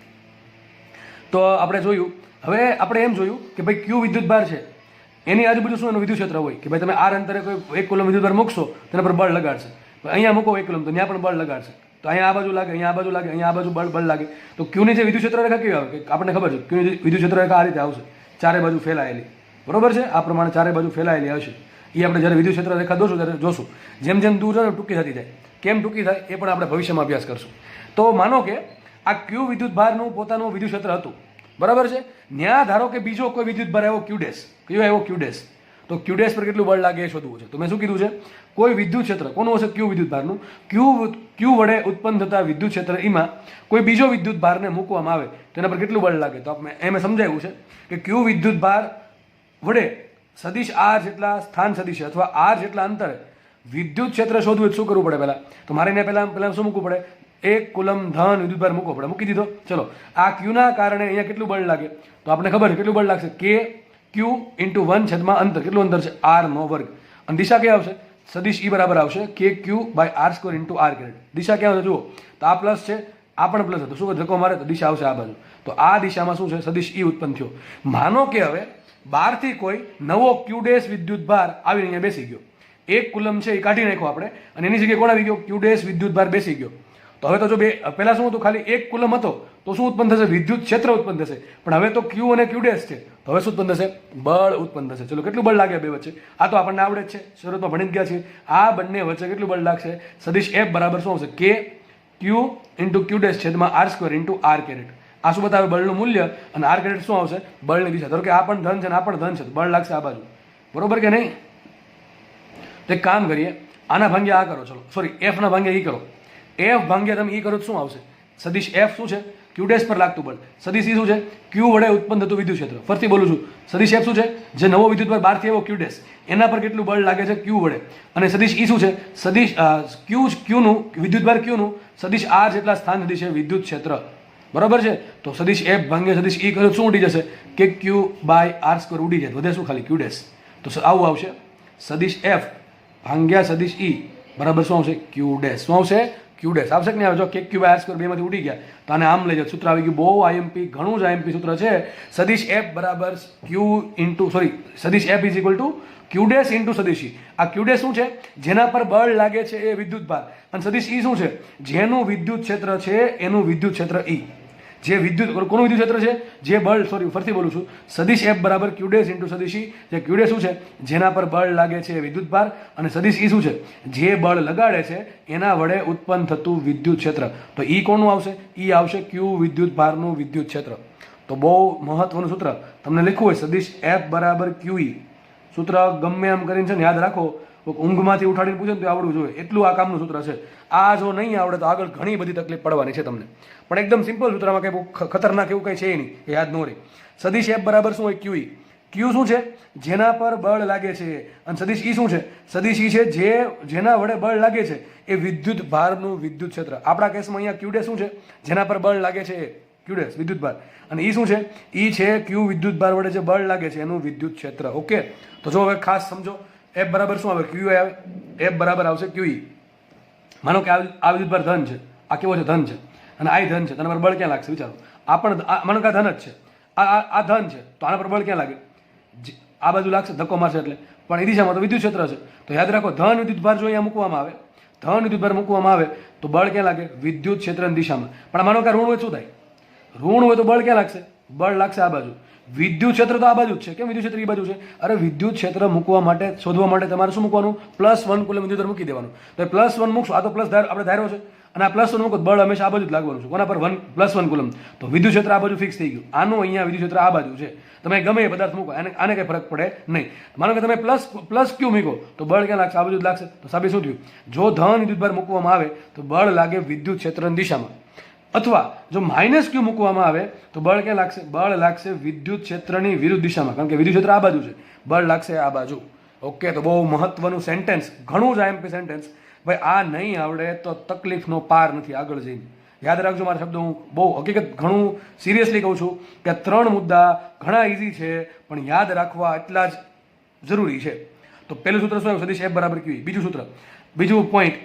તો આપણે જોયું, હવે આપણે એમ જોયું કે ભાઈ Q વિદ્યુત ભાર છે, એની આજુબાજુ શું એનું વિદ્યુત ક્ષેત્ર હોય કે ભાઈ તમે R અંતરે કોઈ 1 કુલમ વિદ્યુત ભાર મૂકશો તેના પર બળ લગાડશે. અહીંયા મૂકો 1 કુલમ તો ત્યાં પણ બળ લગાડશે. તો અહીંયા આ બાજુ લાગે, અહીંયા આ બાજુ લાગે, અહીંયા આ બાજુ બળ લાગે. તો Qની જે વિદ્યુત ક્ષેત્ર રેખા કેવી આવે? કે આપણને ખબર છે Qની વિદ્યુત ક્ષેત્ર રેખા આ રીતે આવશે, ચારે બાજુ ફેલાયેલી. બરોબર છે? આ પ્રમાણે ચારે બાજુ ફેલાયેલી હશે. એ આપણે જ્યારે વિદ્યુત ક્ષેત્ર રેખા દોશું ત્યારે જોશું. જેમ જેમ દૂર જાય ટૂંકી થતી જાય. કેમ ટૂંકી થાય એ પણ આપણે ભવિષ્યમાં અભ્યાસ કરશું. તો માનો કે આ Q વિદ્યુત ભારનું પોતાનું વિદ્યુત ક્ષેત્ર હતું, બરાબર છે? ત્યાં ધારો કે બીજો કોઈ વિદ્યુત ભાર આવ્યો Q ડેશ. કયો આવ્યો? Q dash. તો Q ડેશ પર કેટલું બળ લાગે એ શોધવું છે. તો મેં શું કીધું છે? કોઈ વિદ્યુત ક્ષેત્ર કોનું હશે? Q વિદ્યુત ભારનું. Q વડે ઉત્પન્ન થતા વિદ્યુત ક્ષેત્ર એમાં કોઈ બીજો વિદ્યુત ભારને મૂકવામાં આવે તેના પર કેટલું બળ લાગે? તો આપણે એમ સમજાવ્યું છે કે Q વિદ્યુત ભાર વડે સદિશ R જેટલા સ્થાન સદિશ અથવા R જેટલા અંતરે વિદ્યુત ક્ષેત્ર શોધવું શું કરવું પડે? પહેલા તો મારે એને પહેલા શું મૂકવું પડે? 1 કુલમ ધન વિદ્યુત ભાર મૂકવો પડે. મૂકી દીધો. ચલો, આ Qના કારણે અહીંયા કેટલું બળ લાગે? તો આપણે ખબર છે કેટલું બળ લાગશે? K Q ઇન્ટુ 1 છેદમાં અંતર. કેટલું અંતર છે? R નો વર્ગ. અને દિશા ક્યાં આવશે? સદિશ E બરાબર આવશે KQ by R² into R ગ્રેડ. દિશા ક્યાં આવશે? જુઓ તો આ પ્લસ છે, આ પણ પ્લસ હતો. શું ધક્કો મારે? તો દિશા આવશે આ બાજુ. તો આ દિશામાં શું છે? સદિશ E ઉત્પન્ન થયો. માનો કે હવે બહારથી કોઈ નવો Q ડેશ વિદ્યુત ભાર આવીને અહીંયા બેસી ગયો. 1 કુલમ છે એ કાઢી નાખ્યો આપણે, અને એની જગ્યાએ કોણ આવી ગયો? Q ડેશ વિદ્યુત ભાર બેસી ગયો. તો હવે તો જો પહેલા શું હતું? ખાલી 1 કુલમ હતો તો શું ઉત્પન્ન થશે? વિદ્યુત ક્ષેત્ર ઉત્પન્ન થશે. પણ હવે તો Q અને Q ડેશ છે તો હવે શું ઉત્પન્ન થશે? બળ ઉત્પન્ન થશે. ચલો, કેટલું બળ લાગે બે વચ્ચે? આ તો આપણને આવડે જ છે, શરૂઆતમાં ભણી ગયા છીએ. આ બંને વચ્ચે કેટલું બળ લાગશે? સદિશ F બરાબર શું આવશે? K Q into Q dash છેદમાં R² ઇન્ટુ R કેરેટ. આ શું બતાવે? બળનું મૂલ્ય. અને R કેરેટ શું આવશે? બળની દિશા. ધારો કે આ પણ ધન છે અને આ પણ ધન છે, બળ લાગશે આ બાજુ. બરોબર કે નહીં? તો એક કામ કરીએ, આના ભાંગ્યા આ કરો. ચલો, સોરી, F ના ભાંગ્યા E કરો. F ભાંગ્યા તમે E કરો તો શું આવશે? સદિશ F શું છે? Q ડેશ પર લાગતું બળ. સદિશ E શું છે? Q વડે ઉત્પન્ન થતું વિદ્યુત ક્ષેત્ર. ફરીથી બોલું છું, સદિશ F શું છે? જે નવો વિદ્યુત ભાર બહારથી આવ્યો Q ડેશ, એના પર કેટલું બળ લાગે છે? Q વડે. અને સદિશ E શું છે? સદિશ Q નું વિદ્યુત ભાર Q નું સદિશ R જેટલા સ્થાન સદિશ છે વિદ્યુત ક્ષેત્ર. બરાબર છે? તો સદિશ F ભાંગ્યા સદિશ E કરો શું ઉડી જશે? કે Q બાય R² ઉડી જાય. વધે શું? ખાલી Q ડેશ. તો આવું આવશે, સદિશ F ભાંગ્યા સદિશ E બરાબર શું આવશે? Q dash. શું આવશે? Q ડેશ આવશે કે નહીં આવે? જો કે Q બાય R² બેમાંથી ઉડી ગયા તો આને આમ લઈ જાઓ. સૂત્ર આવી ગયું. બહુ IMP, ઘણું જ IMP સૂત્ર છે. સદિશ F બરાબર સદિશ F is equal to Q dash into સદિશ E. આ Q ડેશ શું છે? જેના પર બળ લાગે છે એ વિદ્યુત ભાર. અને સદિશ E શું છે? જેનું વિદ્યુત ક્ષેત્ર છે એનું વિદ્યુત ક્ષેત્ર E. જે વિદ્યુત કોનું વિદ્યુત ક્ષેત્ર છે, જે બળ ફરીથી બોલું છું, સદિશ F બરાબર Q ડેશ ઇન્ટુ સદિશ E, જે Q ડેશ શું છે, જેના પર બળ લાગે છે વિદ્યુત ભાર, અને સદિશ E શું છે, જે બળ લગાડે છે એના વડે ઉત્પન્ન થતું વિદ્યુત ક્ષેત્ર. તો E કોનું આવશે? E આવશે Q વિદ્યુત ભારનું વિદ્યુત ક્ષેત્ર. તો બહુ મહત્વનું સૂત્ર તમને લખ્યું હોય, સદિશ F બરાબર QE. સૂત્ર ગમે એમ કરીને છે ને યાદ રાખો, ઊંઘમાંથી ઉઠાડીને પૂછે ને તો આવડવું જોઈએ, એટલું આ કામનું સૂત્ર છે. આ જો નહીં આવડે તો આગળ ઘણી બધી તકલીફ પડવાની છે તમને. પણ એકદમ સિમ્પલ સૂત્રમાં કંઈ ખતરનાક એવું કંઈ છે નહીં, એ યાદ ન રહે. સદિશ F બરાબર શું હોય? QE. Q શું છે? જેના પર બળ લાગે છે. અને સદિશ E શું છે? સદિશ E છે જેના વડે બળ લાગે છે એ વિદ્યુત ભારનું વિદ્યુત ક્ષેત્ર. આપણા કેસમાં અહીંયા Q ડેશ શું છે? જેના પર બળ લાગે છે એ Q ડેશ વિદ્યુત ભાર. અને E શું છે? E છે Q વિદ્યુત ભાર વડે જે બળ લાગે છે એનું વિદ્યુત ક્ષેત્ર. ઓકે, તો જો હવે ખાસ સમજો, F બરાબર શું આવે? QE આવે. F બરાબર આવશે QE. માનો કે આ વિદ્યુત ભાર ધન છે, આ કેવો છે? ધન છે, અને આ ધન છે. તેના પર બળ ક્યાં લાગશે? વિચારો. આ પણ માનો કે આ ધન જ છે, આ ધન છે, તો આના પર બળ ક્યાં લાગે? આ બાજુ લાગશે, ધક્કો મારશે એટલે. પણ એ દિશામાં તો વિદ્યુત ક્ષેત્ર છે. તો યાદ રાખો, ધન વિદ્યુત ભાર જો અહીંયા મૂકવામાં આવે, ધન વિદ્યુત ભાર મૂકવામાં આવે તો બળ ક્યાં લાગે? વિદ્યુત ક્ષેત્રની દિશામાં. પણ માનો કે ઋણ હોય શું થાય? ઋણ હોય તો બળ ક્યાં લાગશે? બળ લાગશે આ બાજુ. વિદ્યુત ક્ષેત્ર તો આ બાજુ જ છે. કેમ વિદ્યુત ક્ષેત્ર એ બાજુ છે? અરે વિદ્યુત ક્ષેત્ર મૂકવા માટે, શોધવા માટે તમારે શું મૂકવાનું? +1 કુલમ વિદ્યુત ભાર મૂકી દેવાનું. તો +1 મૂકશો, આ તો પ્લસ આપણે ધાર્યો છે, અને આ +1 મૂકો, બળ હંમેશા આ બાજુ જ લાગવાનું છે. કોના પર? +1 કુલમ. તો વિદ્યુત ક્ષેત્ર આ બાજુ ફિક્સ થઈ ગયું. આનું અહીંયા વિદ્યુત ક્ષેત્ર આ બાજુ છે. તમે ગમે એ પદાર્થ મૂકો, આને કંઈ ફરક પડે નહીં. માનો કે તમે પ્લસ Q મૂકો તો બળ ક્યાં લાગશે? આ બાજુ જ લાગશે. તો સાબિત શું થયું? જો ધન વિદ્યુત ભાર મૂકવામાં આવે તો બળ લાગે વિદ્યુત ક્ષેત્રની દિશામાં, અથવા જો -Q મૂકવામાં આવે તો બળ ક્યાં લાગશે? બળ લાગશે વિદ્યુત ક્ષેત્રની વિરુદ્ધ દિશામાં, કારણ કે વિદ્યુત ક્ષેત્ર આ બાજુ છે, બળ લાગશે આ બાજુ. ઓકે, તો બહુ મહત્વનું સેન્ટેન્સ, ઘણું જ IMP સેન્ટેન્સ. ભાઈ આ નહીં આવડે તો તકલીફનો પાર નથી આગળ જઈને. યાદ રાખજો મારા શબ્દો, હું બહુ હકીકત ઘણું સિરિયસલી કહું છું કે 3 મુદ્દા ઘણા ઇઝી છે, પણ યાદ રાખવા એટલા જ જરૂરી છે. તો પહેલું સૂત્ર શું આવ્યું? સદિશ F બરાબર QE. બીજું સૂત્ર, બીજું પોઈન્ટ,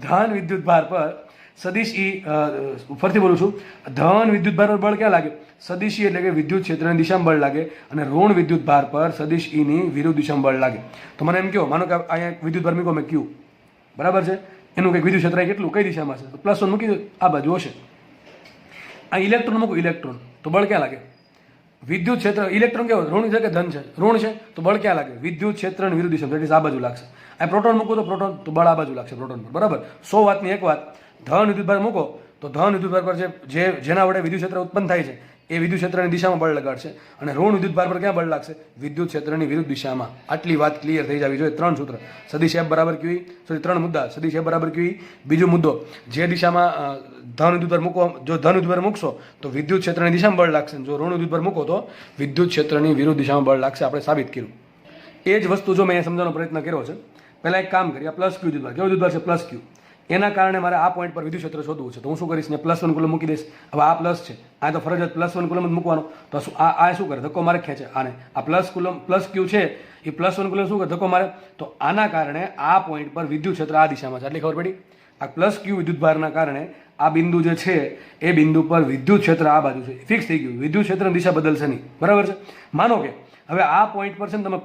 ધન વિદ્યુત ભાર પર સદિશ E, ફરીથી બોલું છું, ધન વિદ્યુત ભાર પર બળ ક્યાં લાગે? સદિશ E એટલે કે વિદ્યુત ક્ષેત્રની દિશામાં બળ લાગે, અને ઋણ વિદ્યુત ભાર પર સદિશ E ની વિરુદ્ધ દિશામાં બળ લાગે. તો મને એમ કહો, માનો કે અહીંયા વિદ્યુત ભાર મૂકો મેં Q, બરાબર છે, એનું કંઈક વિદ્યુત ક્ષેત્ર કેટલું, કઈ દિશામાં છે? તો +1 મૂકી દો, આ બાજુ હશે. આ ઇલેક્ટ્રોન મૂકો, ઇલેક્ટ્રોન, તો બળ ક્યાં લાગે? વિદ્યુત ક્ષેત્ર. ઇલેક્ટ્રોન કેવો? ઋણ છે કે ધન છે? ઋણ છે, તો બળ ક્યાં લાગે? વિદ્યુત ક્ષેત્રની વિરુદ્ધ દિશામાં, એટલે આ બાજુ લાગશે. આ પ્રોટોન મૂકો તો પ્રોટોન, તો બળ આ બાજુ લાગશે પ્રોટોન પર. બરાબર. 100 વાતની એક વાત, ધન વિદ્યુત ભાર મૂકો તો ધન વિદ્યુત ભાર પર જેના વડે વિદ્યુત ક્ષેત્ર ઉત્પન્ન થાય છે એ વિદ્યુત ક્ષેત્રની દિશામાં બળ લગાડશે, અને ઋણ વિદ્યુત ભાર પર ક્યાં બળ લાગશે? વિદ્યુત ક્ષેત્રની વિરુદ્ધ દિશામાં. આટલી વાત ક્લિયર થઈ જવી જોઈએ. 3 સૂત્ર, સદિશ F બરાબર QE, 3 મુદ્દા, સદિશ F બરાબર QE. બીજો મુદ્દો, જે દિશામાં ધન વિદ્યુત ભાર મૂકો, જો ધન વિદ્યુત ભાર મૂકશો તો વિદ્યુત ક્ષેત્રની દિશામાં બળ લાગશે, જો ઋણ વિદ્યુત ભાર મૂકો તો વિદ્યુત ક્ષેત્રની વિરુદ્ધ દિશામાં બળ લાગશે. આપણે સાબિત કર્યું. એ જ વસ્તુ જો મેં સમજાવવાનો પ્રયત્ન કર્યો છે. પહેલાં એક કામ કરીએ, +Q વિદ્યુત ભાર, કેવો વિદ્યુત ભાર છે? +Q. એના કારણે મારે આ પોઈન્ટ પર વિદ્યુત ક્ષેત્ર શોધવું છે. તો હું શું કરીશ ને, +1 કુલમ મૂકી દઈશ. હવે આ પ્લસ છે, આ તો ફરજિયાત +1 કુલમ જ મૂકવાનો. તો આ શું કરે? ધક્કો મારે, ખેંચે આને. આ +Q છે એ +1 કુલમ શું કરે? ધક્કો મારે. તો આના કારણે આ પોઈન્ટ પર વિદ્યુત ક્ષેત્ર આ દિશામાં છે. આટલી ખબર પડી? આ +Q વિદ્યુત ભારના કારણે આ બિંદુ જે છે એ બિંદુ પર વિદ્યુત ક્ષેત્ર આ બાજુ છે, ફિક્સ થઈ ગયું. વિદ્યુત ક્ષેત્રની દિશા બદલશે નહીં. બરાબર છે? માનો કે હવે આ પોઈન્ટ પર છે ને તમે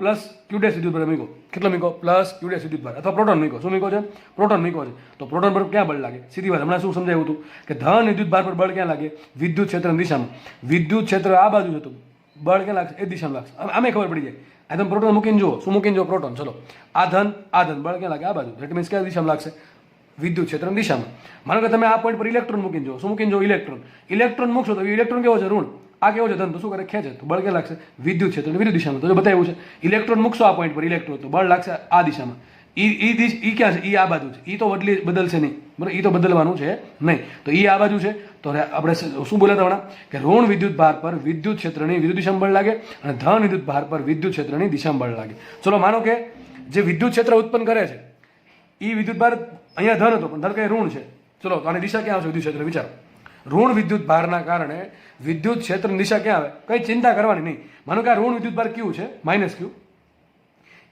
+Q ડેશ વિદ્યુત ભાર મૂકો. કેટલો મૂકો? +Q ડેશ વિદ્યુત ભાર, અથવા પ્રોટોન મૂકો. શું મૂકો છે? પ્રોટોન મૂકો છે. તો પ્રોટોન પર ક્યાં બળ લાગે? સીધી વાત, હમણાં શું સમજાવ્યું હતું કે ધન વિદ્યુત ભાર પર બળ ક્યાં લાગે? વિદ્યુત ક્ષેત્રની દિશામાં. વિદ્યુત ક્ષેત્ર આ બાજુ છે તો બળ ક્યાં લાગશે? એ દિશામાં લાગશે. આમે ખબર પડી જાય. આ તમે પ્રોટોન મૂકીને જુઓ. શું મૂકીને જુઓ? પ્રોટોન. ચલો, આ ધન બળ ક્યાં લાગે? આ બાજુ. ધેટ મીન્સ કયા દિશામાં લાગશે? વિદ્યુત ક્ષેત્રની દિશામાં. માનો કે તમે આ પોઈન્ટ પર ઇલેક્ટ્રોન મૂકીને જુઓ. શું મૂકીને જુઓ? ઇલેક્ટ્રોન મૂકશો તો ઇલેક્ટ્રોન કેવો છે? ઋણ. આ કેવો છે? ધન. તો શું કરે? ખેંચે, તો બળ ક્યાં લાગશે? વિદ્યુત ક્ષેત્રની વિરુદ્ધ દિશામાં. તો જો બતાવ્યું છે, ઇલેક્ટ્રોન મૂકશો આ પોઈન્ટ પર, ઇલેક્ટ્રોન, તો બળ લાગશે આ દિશામાં. ઈ ક્યાં છે? ઈ આ બાજુ છે. ઈ તો બદલશે નહીં. બરાબર? ઈ તો બદલવાનું છે નહીં. તો ઈ આ બાજુ છે. તો આપણે શું બોલ્યા હતા હમણાં કે ઋણ વિદ્યુત ભાર પર વિદ્યુત ક્ષેત્રની વિરુદ્ધ દિશામાં બળ લાગે, અને ધન વિદ્યુત ભાર પર વિદ્યુત ક્ષેત્રની દિશામાં બળ લાગે. ચલો, માનો કે જે વિદ્યુત ક્ષેત્ર ઉત્પન્ન કરે છે એ વિદ્યુત ભાર અહીંયા ધન હતો, પણ ધારો કે ઋણ છે. ચલો, તો આની દિશા ક્યાં આવશે? વિદ્યુત ક્ષેત્ર. વિચારો, ઋણ વિદ્યુત ભારના કારણે વિદ્યુત ક્ષેત્રની દિશા ક્યાં આવે? કઈ ચિંતા કરવાની નહીં. માનો કે આ ઋણ વિદ્યુત ભાર Q છે, -Q.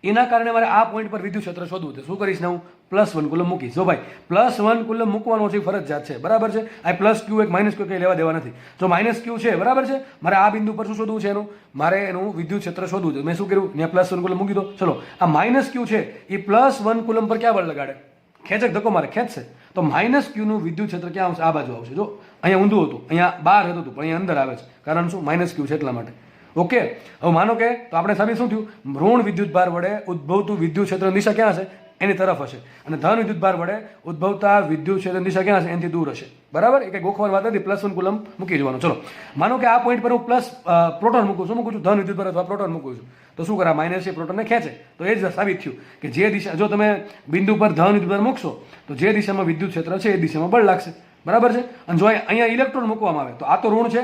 એના કારણે મારે આ પોઈન્ટ પર વિદ્યુત ક્ષેત્ર શોધવું છે. શું કરીશ ને, હું +1 કુલમ મૂકીશ. જો ભાઈ +1 કુલમ મૂકવાનો છે, ફરજિયાત છે. બરાબર છે? આ +Q એક -Q કંઈ લેવા દેવા નથી. જો -Q છે, બરાબર છે, મારે આ બિંદુ પર શું શોધવું છે? મારે એનું વિદ્યુત ક્ષેત્ર શોધવું છે. મેં શું કર્યું? ત્યાં +1 કુલમ મૂકી દો. ચલો, આ -Q છે એ +1 કુલમ પર ક્યાં બળ લગાડે? ખેંચક, ધક્કો મારે, ખેંચશે. તો -Q નું વિદ્યુત ક્ષેત્ર ક્યાં આવશે? આ બાજુ આવશે. જો અહીંયા ઊંધું હતું, અહીંયા બહાર હતું પણ અહીંયા અંદર આવે છે, કારણ શું? માઇનસ ક્યુ છે એટલા માટે. ઓકે, હવે માનો કે તો આપણે સાબિત શું થયું? ઋણ વિદ્યુત ભાર વડે ઉદ્ભવતું વિદ્યુત ક્ષેત્રની દિશા ક્યાં હશે? એની તરફ હશે. અને ધન વિદ્યુત ભાર વડે ઉદ્ભવતા વિદ્યુત ક્ષેત્રની દિશા ક્યાં હશે? એનાથી દૂર હશે. બરાબર? એ કંઈ ગોખવાની વાત નથી. +1 કુલમ મૂકી જવાનું. ચલો, માનો કે આ પોઈન્ટ પર હું પ્લસ પ્રોટોન મૂકું છું. મૂકું છું ધન વિદ્યુત ભાર અથવા પ્રોટોન મૂકું છું, તો શું કરે? માઇનસ એ પ્રોટોનને ખેંચે. તો એ જ સાબિત થયું કે જે દિશા, જો તમે બિંદુ પર ધન વિદ્યુત ભાર મૂકશો તો જે દિશામાં વિદ્યુત ક્ષેત્ર છે એ દિશામાં બળ લાગશે. બરાબર છે? અને જો અહીંયા ઇલેક્ટ્રોન મૂકવામાં આવે તો આ તો ઋણ છે,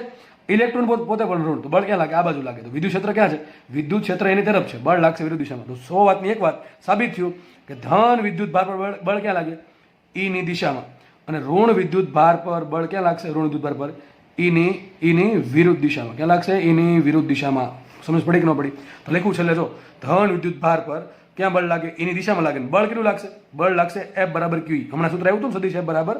ઇલેક્ટ્રોન પોતે પણ ઋણ, તો બળ ક્યાં લાગે? આ બાજુ લાગે. તો વિદ્યુત ક્ષેત્ર ક્યાં છે? વિદ્યુત ક્ષેત્ર એની તરફ છે, બળ લાગશે વિરુદ્ધ દિશામાં. તો 100 વાતની એક વાત સાબિત થયું કે ધન વિદ્યુત ભાર પર બળ ક્યાં લાગે? ઈની દિશામાં. અને ઋણ વિદ્યુત ભાર પર બળ ક્યાં લાગશે? ઋણ વિદ્યુત ભાર પર ઈની વિરુદ્ધ દિશામાં. ક્યાં લાગશે? ઈની વિરુદ્ધ દિશામાં. સમજ પડી કે ન પડી? તો લખ્યું છેલ્લે જો, ધન વિદ્યુત ભાર પર ક્યાં બળ લાગે? ઈની દિશામાં લાગે. બળ કેટલું લાગશે? બળ લાગશે F બરાબર QE. હમણાં સૂત્ર આવ્યું હતું સદિશ F બરાબર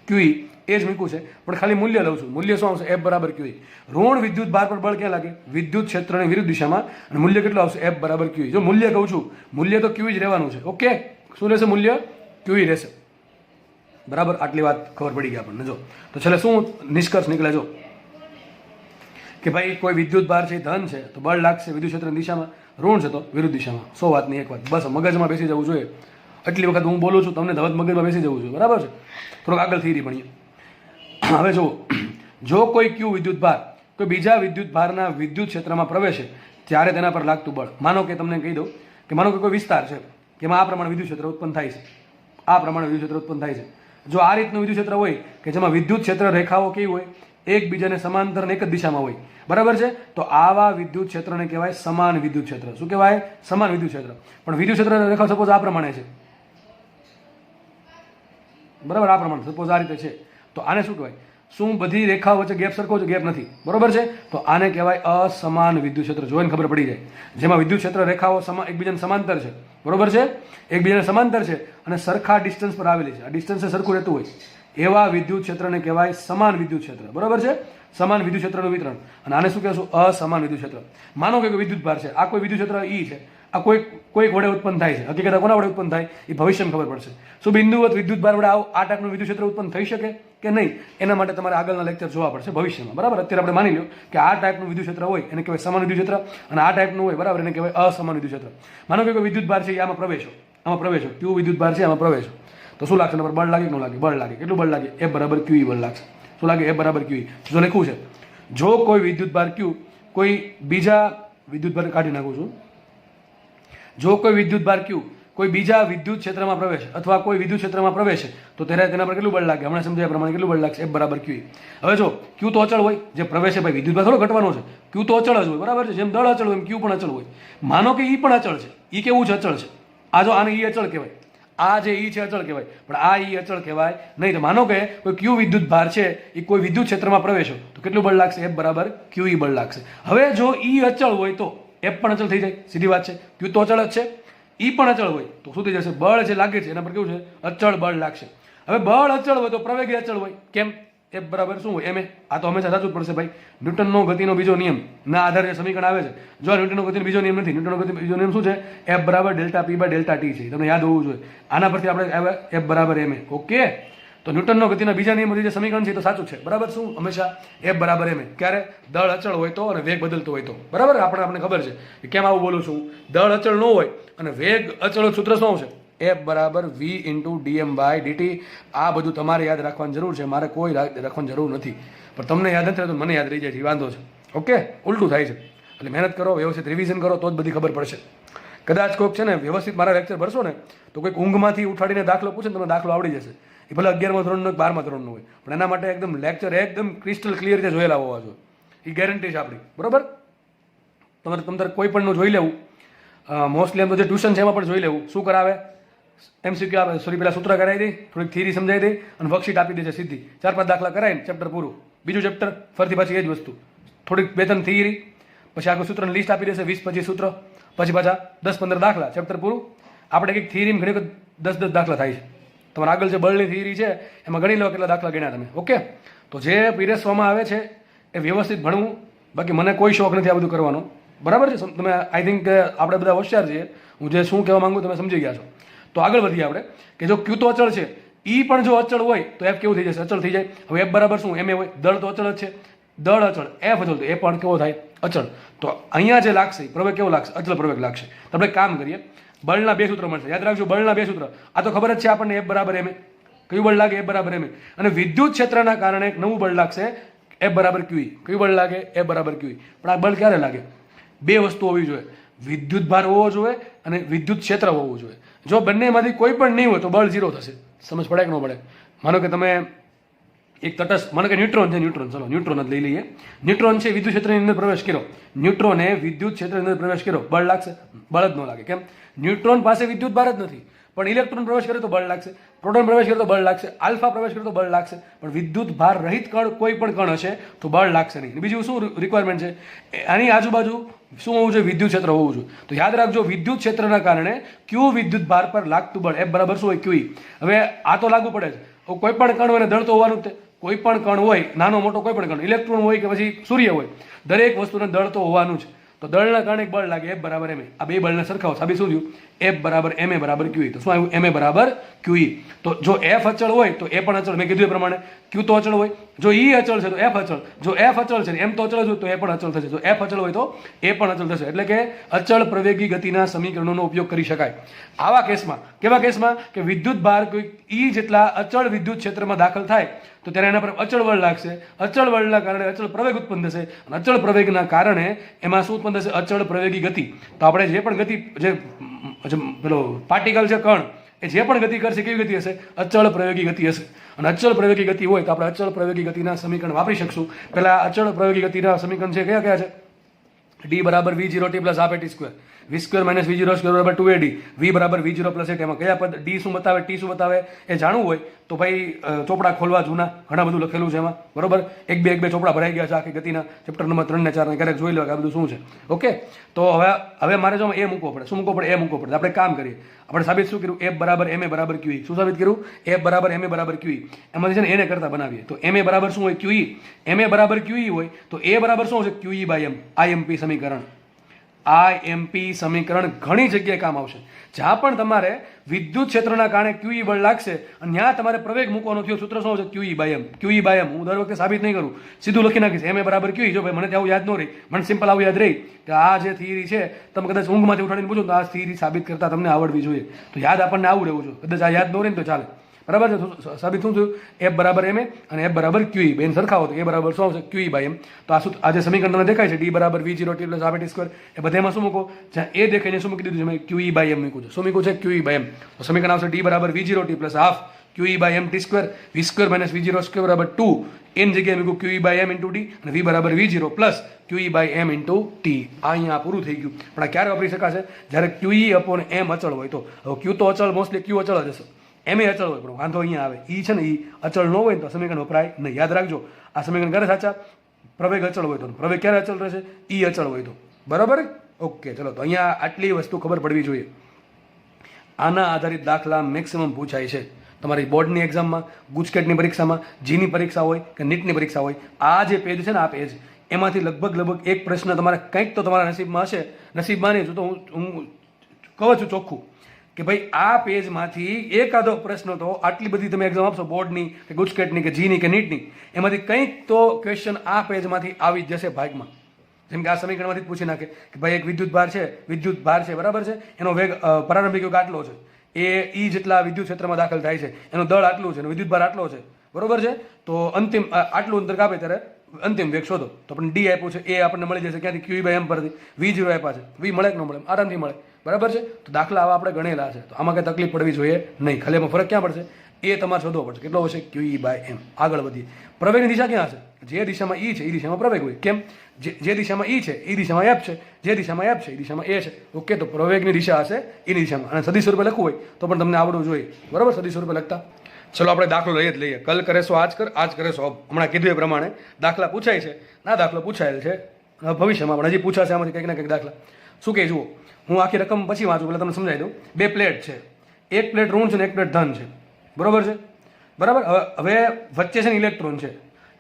QE, એ જ મૂક્યું છે, પણ ખાલી મૂલ્ય લઉં છું. મૂલ્ય શું આવશે? F બરાબર QE. ઋણ વિદ્યુત ભાર પર બળ ક્યાં લાગે? વિદ્યુત ક્ષેત્રની વિરુદ્ધ દિશામાં. અને મૂલ્ય કેટલું આવશે? F બરાબર QE. જો મૂલ્ય કહું છું, મૂલ્ય તો QE જ રહેવાનું છે. ઓકે, શું રહેશે? મૂલ્ય QE રહેશે. બરાબર? આટલી વાત ખબર પડી ગઈ આપણને. જો તો છેલ્લે શું નિષ્કર્ષ નીકળે? જો કે ભાઈ કોઈ વિદ્યુત ભાર છે, ધન છે, તો બળ લાગશે વિદ્યુત ક્ષેત્રની દિશામાં, ઋણ છે તો વિરુદ્ધ દિશામાં. 100 વાતની એક વાત, બસ મગજમાં બેસી જવું જોઈએ. એટલી વખત હું બોલું છું, તમને ધવત મગજમાં બેસી જવું જોઈએ. બરાબર છે? થોડોક આગળ થિયરી ભણીએ. હવે જુઓ, જો કોઈ ક્યુ વિદ્યુત ભાર કોઈ બીજા વિદ્યુત ભારના વિદ્યુત ક્ષેત્રમાં પ્રવેશે ત્યારે તેના પર લાગતું બળ. માનો કે તમને કહી દઉં કે માનો કે કોઈ વિસ્તાર છે કે એમાં આ પ્રમાણે વિદ્યુત ક્ષેત્ર ઉત્પન્ન થાય છે, આ પ્રમાણે વિદ્યુત ક્ષેત્ર ઉત્પન્ન થાય છે. જો આ રીતનું વિદ્યુત ક્ષેત્ર હોય કે જેમાં વિદ્યુત ક્ષેત્ર રેખાઓ કેવી હોય? એકબીજાને સમાંતર અને એક જ દિશામાં હોય. બરાબર છે? તો આવા વિદ્યુત ક્ષેત્રને કહેવાય સમાન વિદ્યુત ક્ષેત્ર. શું કહેવાય? સમાન વિદ્યુત ક્ષેત્ર. પણ વિદ્યુત ક્ષેત્ર રેખા સપોઝ આ પ્રમાણે છે, બરાબર? આ પ્રમાણે સપોઝ આ રીતે છે, તો આને શું કહેવાય? શું બધી રેખાઓ વચ્ચે ગેપ સરખો છે? ગેપ નથી. બરોબર છે? તો આને કહેવાય અસમાન વિદ્યુત ક્ષેત્ર. જોઈને ખબર પડી જાય. જેમાં વિદ્યુત ક્ષેત્ર રેખાઓ એકબીજાને સમાંતર છે, બરોબર છે, એકબીજાને સમાંતર છે અને સરખા ડિસ્ટન્સ પર આવેલી છે, આ ડિસ્ટન્સ સરખું રહેતું હોય, એવા વિદ્યુત ક્ષેત્રને કહેવાય સમાન વિદ્યુત ક્ષેત્ર. બરોબર છે? સમાન વિદ્યુત ક્ષેત્રનું વિતરણ. અને આને શું કહેશું? અસમાન વિદ્યુત ક્ષેત્ર. માનો કે કોઈ વિદ્યુત ભાર છે, આ કોઈ વિદ્યુત ક્ષેત્ર E છે, આ કોઈ વડે ઉત્પન્ન થાય છે. હકીકત કોના વડે ઉત્પન્ન થાય એ ભવિષ્યમાં ખબર પડશે. શું બિંદુવત વિદ્યુત ભાર વડે આ ટાઈપનું વિદ્યુત ક્ષેત્ર ઉત્પન્ન થઈ શકે કે નહીં? એના માટે તમારે આગળના લેક્ચર જોવા પડશે ભવિષ્યમાં. બરાબર? અત્યારે આપણે માની લો કે આ ટાઈપનું વિદ્યુત ક્ષેત્ર હોય એને કહેવાય સમાન વિદ્યુત ક્ષેત્ર, અને આ ટાઈપનું હોય, બરાબર, એને કહેવાય અસમાન વિદ્યુત ક્ષેત્ર. માનો કે કોઈ વિદ્યુત ભાર છે, આમાં પ્રવેશો, ક્યુ વિદ્યુત ભાર છે, આમાં પ્રવેશો, તો શું લાગશે? બળ લાગે કે ન લાગે? બળ લાગે. કેટલું બળ લાગે? F બરાબર QE બળ લાગશે. શું લાગે? F બરાબર QE. જો લખ્યું છે, જો કોઈ વિદ્યુત ભાર Q કોઈ બીજા વિદ્યુત ભાર કાઢી નાખું છું, જો કોઈ વિદ્યુત ભાર Q કોઈ બીજા વિદ્યુત ક્ષેત્રમાં પ્રવેશે અથવા કોઈ વિદ્યુત ક્ષેત્રમાં પ્રવેશે તો ત્યારે તેના પર કેટલું બળ લાગે? હમણાં સમજાયા પ્રમાણે કેટલું બળ લાગશે? F બરાબર QE. હવે જો Q તો અચળ હોય, જે પ્રવેશે ભાઈ વિદ્યુત ભાર થોડો ઘટવાનો છે, Q તો અચળ જ હોય. બરાબર છે? જેમ દળ અચળ હોય એમ Q પણ અચળ હોય. માનો કે E પણ અચળ છે. E કેવું છે? અચળ છે. આ જો આને E અચળ કહેવાય, આ જે E છે અચળ કહેવાય, પણ આ E અચળ કહેવાય નહીં. તો માનો કે કોઈ Q વિદ્યુત ભાર છે એ કોઈ વિદ્યુત ક્ષેત્રમાં પ્રવેશો તો કેટલું બળ લાગશે? F બરાબર QE બળ લાગશે. હવે જો E અચળ હોય તો F પણ અચળ થઈ જાય. સીધી વાત છે. Q તો અચળ જ છે, E પણ અચળ હોય તો શું થઈ જશે? બળ જે લાગે છે એના પર કેવું છે? અચળ બળ લાગશે. હવે બળ અચળ હોય તો પ્રવેગ અચળ હોય. કેમ? F બરાબર શું હોય? ma. આ તો હંમેશા સાચું જ પડશે ભાઈ. ન્યૂટનનો ગતિનો બીજો નિયમ ના આધારે જે સમીકરણ આવે છે, જો આ ન્યૂટનનો ગતિનો બીજો નિયમ નથી. ન્યૂટનનો ગતિનો બીજો નિયમ શું છે? F બરાબર delta P by delta T છે. તમને યાદ હોવું જોઈએ. આના પરથી આપણે આવે F બરાબર ma. ઓકે, તો ન્યૂટનનો ગતિના બીજા નિયમમાંથી જે સમીકરણ છે એ તો સાચું છે. બરાબર? શું? હંમેશા F બરાબર ma. ક્યારે? દળ અચળ હોય તો અને વેગ બદલતો હોય તો. બરાબર? આપણને ખબર છે કે કેમ આવું બોલું છું. દળ અચળ ન હોય અને વેગ અચળ, સૂત્ર શું આવશે? F બરાબર V into dm by dt. આ બધું તમારે યાદ રાખવાની જરૂર છે, મારે કોઈ રાખવાની જરૂર નથી. પણ તમને યાદ નથી રહેતું, મને યાદ રહી જાય છે, વાંધો છે. ઓકે, ઉલટું થાય છે. એટલે મહેનત કરો, વ્યવસ્થિત રિવિઝન કરો તો જ બધી ખબર પડશે. કદાચ કોઈક છે ને વ્યવસ્થિત મારા લેક્ચર ભરશો ને તો કોઈક ઊંઘમાંથી ઉઠાડીને દાખલો પૂછે ને તમને દાખલો આવડી જશે. એ ભલે 11મા ધોરણનો 12મા ધોરણનો હોય, પણ એના માટે એકદમ લેક્ચર એકદમ ક્રિસ્ટલ ક્લિયર રીતે જોયેલા હોવા જોઈએ. એ ગેરંટી છે આપણી. બરાબર? તમારે કોઈ પણનું જોઈ લેવું. મોસ્ટલી એમ તો જે ટ્યુશન છે એમાં પણ જોઈ લેવું. શું કરાવે? MCQ આપે, સોરી પેલા સૂત્ર કરાવી દે, થોડીક થિયરી સમજાવી દે અને વર્કશીટ આપી દે છે સીધી. 4-5 દાખલા કરાવીને ચેપ્ટર પૂરું. બીજું ચેપ્ટર ફરીથી પાછી એ જ વસ્તુ, થોડીક 2-3 થિયરી, પછી આખું સૂત્રની લિસ્ટ આપી દેશે, 20-25 સૂત્ર, પછી પાછા 10-15 દાખલા, ચેપ્ટર પૂરું. આપણે કંઈક થિયરીમાં ઘણી વખત 10-10 દાખલા થાય છે. તમારે આગળ જે બળની થિયરી છે એમાં ગણી લો કેટલા દાખલા ગણ્યા તમે. ઓકે, તો જે પીરસવામાં આવે છે એ વ્યવસ્થિત ભણવું. બાકી મને કોઈ શોખ નથી આ બધું કરવાનો. બરાબર છે? તમે આઈ થિંક આપણે બધા હોશિયાર છીએ. હું જે શું કહેવા માંગુ તમે સમજી ગયા છો. તો આગળ વધીએ આપણે કે જો Q તો અચળ છે, ઈ પણ જો અચળ હોય તો એફ કેવું થઈ જશે? અચળ થઈ જાય. હવે એફ બરાબર શું? એમ એ હોય, દળ તો અચળ જ છે, દળ અચળ, એફ અચળ, તો એ પણ કેવો થાય? અચળ. તો અહીંયા જે લાગશે પ્રવેગ કેવો લાગશે? અચળ પ્રવેગ લાગશે. તો આપણે કામ કરીએ, બળના બે સૂત્ર મળશે. યાદ રાખજો, બળના બે સૂત્ર. આ તો ખબર જ છે આપણને, એફ બરાબર એમ એ. કયું બળ લાગે? એફ બરાબર એમ એ. અને વિદ્યુત ક્ષેત્રના કારણે એક નવું બળ લાગશે, એફ બરાબર ક્યુઈ. કયું બળ લાગે? એફ બરાબર ક્યુઈ. પણ આ બળ ક્યારે લાગે? બે વસ્તુ હોવી જોઈએ, વિદ્યુત ભાર હોવો જોઈએ અને વિદ્યુત ક્ષેત્ર હોવું જોઈએ. જો બંનેમાંથી કોઈ પણ નહીં હોય તો બળ ઝીરો થશે. સમજ પડે કે ન પડે? માનો કે તમે એક તટસ્થ, માનો કે ન્યુટ્રોન છે, ચલો ન્યુટ્રોન જ લઈ લઈએ. ન્યુટ્રોન છે, વિદ્યુત ક્ષેત્રની અંદર પ્રવેશ કર્યો, ન્યુટ્રોને વિદ્યુત ક્ષેત્રની અંદર પ્રવેશ કર્યો, બળ લાગશે? બળ જ ન લાગે. કેમ? ન્યુટ્રોન પાસે વિદ્યુત ભાર જ નથી. પણ ઇલેક્ટ્રોન પ્રવેશ કરે તો બળ લાગશે, પ્રોટોન પ્રવેશ કરે તો બળ લાગશે, આલ્ફા પ્રવેશ કરે તો બળ લાગશે. પણ વિદ્યુત ભાર રહિત કણ કોઈ પણ કણ હશે તો બળ લાગશે નહીં. બીજું શું રિક્વાયરમેન્ટ છે? આની આજુબાજુ શું હોવું જોઈએ? વિદ્યુત ક્ષેત્ર હોવું જોઈએ. તો યાદ રાખજો, વિદ્યુત ક્ષેત્રના કારણે ક્યુ વિદ્યુત ભાર પર લાગતું બળ, એફ બરાબર શું હોય? ક્યુઈ. હવે આ તો લાગુ પડે છે. કોઈ પણ કણ હોય દળ તો હોવાનું જ. કોઈ પણ કણ હોય, નાનો મોટો કોઈ પણ કણ, ઇલેક્ટ્રોન હોય કે પછી સૂર્ય હોય, દરેક વસ્તુને દળ તો હોવાનું જ. તો દળના કારણે બળ લાગે, એફ બરાબર એમ એ. આ બે બળને સરખાવો, સાબિત શું થયું? એફ બરાબર એમ એ બરાબર ક્યુઈ. તો શું આવ્યું? એમ એ બરાબર ક્યુઈ. તો જો એફ અચળ હોય તો એ પણ અચળ. મેં કીધું એ પ્રમાણે ક્યુ તો અચળ હોય. જો ઈ અચળ છે તો એફ અચળ. જો એફ અચળ છે એમ તો અચળ જ હોય તો એ પણ અચળ થશે. જો એફ અચળ હોય તો એ પણ અચળ થશે. એટલે કે અચળ પ્રવેગી ગતિના સમીકરણોનો ઉપયોગ કરી શકાય આવા કેસમાં. કેવા કેસમાં? કે વિદ્યુત ભાર કોઈ ઈ જેટલા અચળ વિદ્યુત ક્ષેત્રમાં દાખલ થાય તો ત્યારે એના પર અચળ બળ લાગશે. અચળ બળના કારણે અચળ પ્રવેગ ઉત્પન્ન થશે. અને અચળ પ્રવેગના કારણે એમાં શું ઉત્પન્ન થશે? અચળ પ્રવેગી ગતિ. તો આપણે જે પણ ગતિ, જે પેલો પાર્ટિકલ છે, કણ, એ જે પણ ગતિ કરશે કેવી ગતિ હશે? અચળ પ્રવેગી ગતિ હશે. અને અચળ પ્રવેગી ગતિ હોય તો આપણે અચળ પ્રવેગી ગતિના સમીકરણ વાપરી શકશું. પહેલા અચળ પ્રવેગી ગતિના સમીકરણ છે કયા કયા છે? ડી બરાબર V zero T plus half at square, V square minus V zero square બરાબર 2AD, વી બરાબર વી જીરો પ્લસ 8. એમાં કયા પદ ડી શું બતાવે, ટી શું બતાવે એ જાણવું હોય તો ભાઈ ચોપડા ખોલવા, જૂના ઘણા બધું લખેલું છે એમાં, બરોબર. એક બે ચોપડા ભરાઈ ગયા છે આખી ગતિના, ચેપ્ટર નંબર 3 ને 4 ને ક્યારેક જોઈ લો કે આ બધું શું છે. ઓકે, તો હવે મારે જો એ મૂકવો પડે. શું મૂકવો પડે? એ મૂકવો પડે. આપણે કામ કરીએ. આપણે સાબિત શું કર્યું? એફ બરાબર એમ એ બરાબર ક્યુઈ. શું સાબિત કર્યું? એફ બરાબર એમ એ બરાબર ક્યુઈ. એમાંથી છે ને એને કરતા બનાવીએ. તો એમ એ બરાબર શું હોય? ક્યુઈ. એમ એ બરાબર ક્યુઈ હોય તો એ બરાબર શું હશે? ક્યુઈ બાય એમ. આઈએમપી સમીકરણ. આઈએમપી સમીકરણ ઘણી જગ્યાએ કામ આવશે. જ્યાં પણ તમારે વિદ્યુત ક્ષેત્રના કારણે ક્યુઈ બળ લાગશે અને ત્યાં તમારે પ્રવેગ મૂકવાનો થયો, સૂત્ર શું હશે? ક્યુઈ બાય એમ. ક્યુઈ બાય એમ હું દર વખતે સાબિત નહીં કરું, સીધું લખી નાખીશ એમ એ બરાબર ક્યુઈ. જો ભાઈ મને ત્યાં યાદ ન રહી, મને સિમ્પલ આવું યાદ રહી કે આ જે થિયરી છે તમે કદાચ ઊંઘમાંથી ઉઠાડીને પૂછો તો આ થિયરી સાબિત કરતા તમને આવડવી જોઈએ. તો યાદ આપણને આવું રહેવું જોઈએ. કદાચ આ યાદ ન રહે ને તો ચાલે, બરાબર છે. સાબિત શું થયું? એફ બરાબર એમ એ અને એફ બરાબર ક્યુઈ. બેન સરખાવો તો એ બરાબર શું આવશે? QE by M. તો આ જે સમીકરણ તમને દેખાય છે ડી બરાબર V zero T plus half at square, એ બધામાં શું મૂકો? જ્યાં એ દેખાઈને શું મૂકી દીધું છે? મેં ક્યુઈ બાય એમ મૂક્યું છે. શું મૂક્યું છે? QE by M. તો સમીકરણ આવશે ડી બરાબર V zero T plus half QE by M T square, V square minus V zero square બરાબર 2. એની જગ્યાએ મૂક્યું QE by M into D અને વી બરાબર V zero plus QE by M into T. આ અહીંયા પૂરું થઈ ગયું. પણ આ ક્યારે વાપરી શકાશે? જ્યારે ક્યુઈ અપોન એમ અચળ હોય તો. હવે ક્યુ તો અચળ, મોસ્ટલી ક્યુ અચળ જ હશે, એમ એ અચળ હોય, પણ વાંધો અહીંયા આવે ઈ છે ને, ઈ અચળ ન હોય ને તો સમીકરણ વપરાય નહીં. યાદ રાખજો, આ સમીકરણ ક્યારે સાચા? પ્રવેગ અચળ હોય તો. પ્રવેગ ક્યારે અચળ રહેશે? ઈ અચળ હોય તો. બરાબર? ઓકે, ચલો. તો અહીંયા આટલી વસ્તુ ખબર પડવી જોઈએ. આના આધારિત દાખલા મેક્સિમમ પૂછાય છે તમારી બોર્ડની એક્ઝામમાં, ગુજકેટની પરીક્ષામાં, જીની પરીક્ષા હોય કે નીટની પરીક્ષા હોય. આ જે પેજ છે ને, આ પેજ, એમાંથી લગભગ એક પ્રશ્ન તમારે કંઈક તો તમારા નસીબમાં હશે. નસીબમાં નહીં તો હું કહું છું ચોખ્ખું કે ભાઈ આ પેજમાંથી એકાદો પ્રશ્ન તો, આટલી બધી તમે એક્ઝામ આપશો બોર્ડની કે ગુજકેટની કે જીની કે નીટની, એમાંથી કંઈક તો ક્વેશ્ચન આ પેજમાંથી આવી જ જશે ભાગમાં. જેમ કે આ સમીકરણમાંથી પૂછી નાખે કે ભાઈ એક વિદ્યુત ભાર છે, બરાબર છે, એનો વેગ પ્રારંભિક વેગ આટલો છે, એ ઈ જેટલા વિદ્યુત ક્ષેત્રમાં દાખલ થાય છે, એનું દળ આટલું છે, એનો વિદ્યુત ભાર આટલો છે, બરોબર છે. તો અંતિમ આટલું અંતર કાપે ત્યારે અંતિમ વેગ શોધો. તો આપણે ડી આપ્યું છે, એ આપણને મળી જશે ક્યાંથી? ક્યુઈ બાય એમ પરથી. વી જીરો આપ્યા છે, વી મળે કે ન મળે? આરામથી મળે, બરાબર છે. તો દાખલા આવા આપણે ગણેલા છે, તો આમાં કંઈ તકલીફ પડવી જોઈએ નહીં. ખાલી એમાં ફરક ક્યાં પડશે? એ તમારે શોધવો પડશે. કેટલો હશે? ક્યુઈ બાય એમ. આગળ વધીએ. પ્રવેગની દિશા ક્યાં હશે? જે દિશામાં ઈ છે એ દિશામાં પ્રવેગ હોય. કેમ? જે દિશામાં ઈ છે એ દિશામાં એફ છે, જે દિશામાં એફ છે એ દિશામાં એ છે. ઓકે, તો પ્રવેગની દિશા હશે એની દિશામાં. અને સદિશ સ્વરૂપે લખવું હોય તો પણ તમને આવડવું જોઈએ, બરાબર? સદિશ સ્વરૂપે લખતા. ચલો આપણે દાખલો લઈએ. કલ કરે સો આજ કર, આજ કરે સો અબ. હમણાં કીધું એ પ્રમાણે દાખલા પૂછાય છે. ના, દાખલો પૂછાયેલ છે, ભવિષ્યમાં પણ હજી પૂછાશે આમાંથી કંઈક ના કંઈક દાખલા. શું કહે જુઓ, હું આખી રકમ પછી વાંચું, પહેલાં તમને સમજાવી દઉં. બે પ્લેટ છે, એક પ્લેટ ઋણ છે ને એક પ્લેટ ધન છે, બરોબર છે, બરાબર. હવે વચ્ચે છે ને ઇલેક્ટ્રોન છે.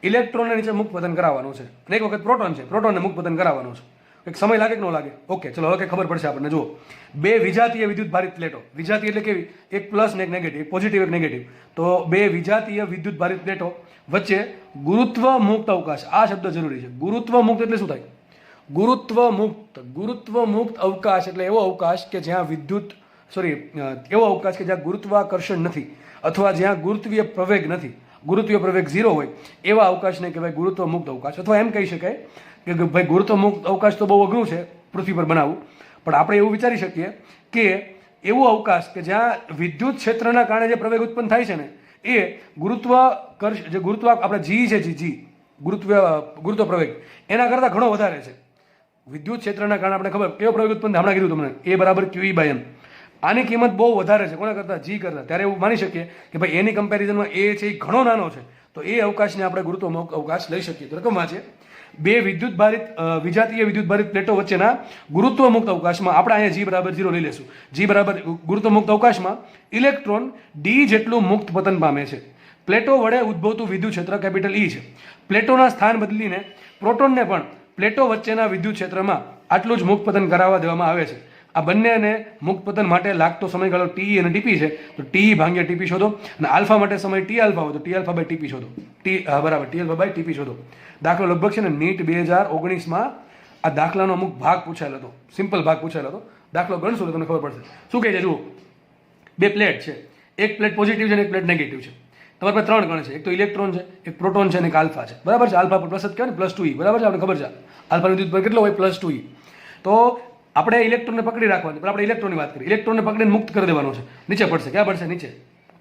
ઇલેક્ટ્રોનને નીચે મુક્ત પતન કરાવવાનું છે. અને એક વખત પ્રોટોન છે, પ્રોટોનને મુક્ત પતન કરાવવાનું છે. એક સમય લાગે કે ન લાગે? ઓકે, ચલો હવે ખબર પડશે આપણને. જુઓ, બે વિજાતીય વિદ્યુત ભારિત પ્લેટો, વિજાતીય એટલે કેવી? એક પ્લસ ને એક નેગેટિવ, એક પોઝિટિવ એક નેગેટિવ. તો બે વિજાતીય વિદ્યુત ભારિત પ્લેટો વચ્ચે ગુરુત્વ મુક્ત અવકાશ, આ શબ્દ જરૂરી છે. ગુરુત્વ મુક્ત એટલે શું થાય? ગુરુત્વ મુક્ત અવકાશ એટલે એવો અવકાશ કે જ્યાં એવો અવકાશ કે જ્યાં ગુરુત્વાકર્ષણ નથી અથવા જ્યાં ગુરુત્વીય પ્રવેગ નથી, ગુરુત્વીય પ્રવેગ 0 હોય એવા અવકાશને કહેવાય ગુરુત્વ મુક્ત અવકાશ. અથવા એમ કહી શકાય કે ભાઈ ગુરુત્વ મુક્ત અવકાશ તો બહુ અઘરું છે પૃથ્વી પર બનાવવું, પણ આપણે એવું વિચારી શકીએ કે એવો અવકાશ કે જ્યાં વિદ્યુત ક્ષેત્રના કારણે જે પ્રવેગ ઉત્પન્ન થાય છે ને એ ગુરુત્વ આપણે જી છે, ગુરુત્વ પ્રવેગ એના કરતાં ઘણો વધારે છે. વિદ્યુત ક્ષેત્રના કારણે આપણે ખબર કેવો પ્રવેગ ઉત્પન્ન થાય, હમણાં કીધું તમને, એ બરાબર QE/m. આની કિંમત બહુ વધારે છે કોના કરતાં? જી કરતાં. ત્યારે એવું માની શકીએ કે ભાઈ એની કમ્પેરિઝનમાં એ છે એ ઘણો નાનો છે, તો એ અવકાશને આપણે ગુરુત્વ મુક્ત અવકાશ લઈ શકીએ. તો રકમમાં છે બે વિજાતીય વિદ્યુત ભારિત પ્લેટો વચ્ચેના ગુરુત્વ મુક્ત અવકાશમાં આપણે અહીંયા જી બરાબર 0 લઈ લેશું. જી બરાબર ગુરુત્વ મુક્ત અવકાશમાં ઇલેક્ટ્રોન ડી જેટલું મુક્ત પતન પામે છે. પ્લેટો વડે ઉદ્ભવતું વિદ્યુત ક્ષેત્ર કેપિટલ E છે. પ્લેટોના સ્થાન બદલીને પ્રોટોનને પણ પ્લેટો વચ્ચેના વિદ્યુત ક્ષેત્રમાં આટલું જ મુક્ત પતન કરાવવા દેવામાં આવે છે. આ બંનેને મુક્ત પતન માટે લાગતો સમયગાળો TE અને TP છે, તો TE ભાગ્યા TP શોધો. અને આલ્ફા માટે સમય T આલ્ફા હોય તો T આલ્ફા બાય TP શોધો. બરાબર T આલ્ફા બાય TP શોધો. દાખલો લગભગ છે ને NEET 2019માં આ દાખલાનો અમુક ભાગ પૂછાયેલો હતો, સિમ્પલ ભાગ પૂછાયેલો હતો. દાખલો ગણશું તો તમને ખબર પડશે. શું કહે છે? જુઓ, બે પ્લેટ છે, એક પ્લેટ પોઝિટિવ છે અને એક પ્લેટ નેગેટિવ છે. તમારી પાસે ત્રણ કણ છે, એક તો ઇલેક્ટ્રોન છે, એક પ્રોટોન છે અને એક આલ્ફા છે. બરાબર છે? આલ્ફા પર પ્લસ જ કહેવાય ને, +2e. બરાબર છે? આપણે ખબર છે આલ્ફાનો વિદ્યુત ભાર કેટલો હોય? +2e. તો આપણે ઇલેક્ટ્રોનને પકડી રાખવાની, પણ આપણે ઇલેક્ટ્રોનની વાત કરીએ. ઇલેક્ટ્રોનને પકડીને મુક્ત કરી દેવાનો છે, નીચે પડશે. ક્યાં પડશે? નીચે.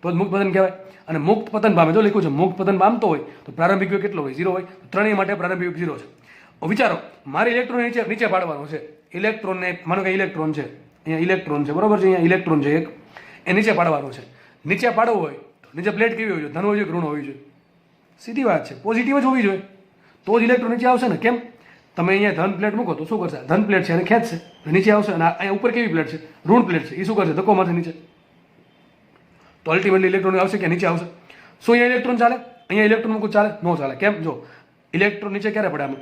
તો જ મુક્ત પતન કહેવાય. અને મુક્ત પતન પામે, જો લખ્યું છે મુક્ત પતન પામતો હોય તો પ્રારંભિક વેગ કેટલો હોય? 0 હોય. ત્રણેય માટે પ્રારંભિક વેગ 0 છે. વિચારો, મારે ઇલેક્ટ્રોન નીચે પાડવાનો છે. ઇલેક્ટ્રોનને માનો કે ઇલેક્ટ્રોન છે, અહીંયા ઇલેક્ટ્રોન છે, બરોબર છે? અહીંયા ઇલેક્ટ્રોન છે એક, એ નીચે પાડવાનો છે. નીચે પાડવો હોય તો નીચે પ્લેટ કેવી હોવી જોઈએ? ધન હોવી જોઈએ કે ઋણ હોવી જોઈએ? સીધી વાત છે, પોઝિટિવ જ હોવી જોઈએ, તો જ ઇલેક્ટ્રોન નીચે આવશે ને. કેમ? તમે અહીંયા ધન પ્લેટ મૂકો તો શું કરશે? ધન પ્લેટ છે અને ખેંચશે, નીચે આવશે. અને અહીંયા ઉપર કેવી પ્લેટ છે? ઋણ પ્લેટ છે, એ શું કરશે? ધક્કો મારશે નીચે. તો અલ્ટિમેટલી ઇલેક્ટ્રોન આવશે કે નીચે આવશે? શું અહીંયા ઇલેક્ટ્રોન ચાલે? અહીંયા ઇલેક્ટ્રોન મૂકું ચાલે? ન ચાલે. કેમ? જો ઇલેક્ટ્રોન નીચે ક્યારે પડે?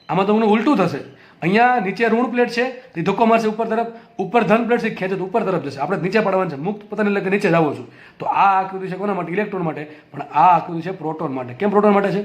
આમાં તો ઉલટું થશે. અહીંયા નીચે ઋણ પ્લેટ છે તે ધક્કો મારશે ઉપર તરફ, ઉપર ધન પ્લેટ છે ખેંચે તો ઉપર તરફ જશે. આપણે નીચે પાડવાનું છે, મુક્ત પતન એટલે કે નીચે જાવો છું. તો આ આકૃતિ છે કોના માટે? ઇલેક્ટ્રોન માટે. પણ આ આકૃતિ છે પ્રોટોન માટે. કેમ પ્રોટોન માટે છે?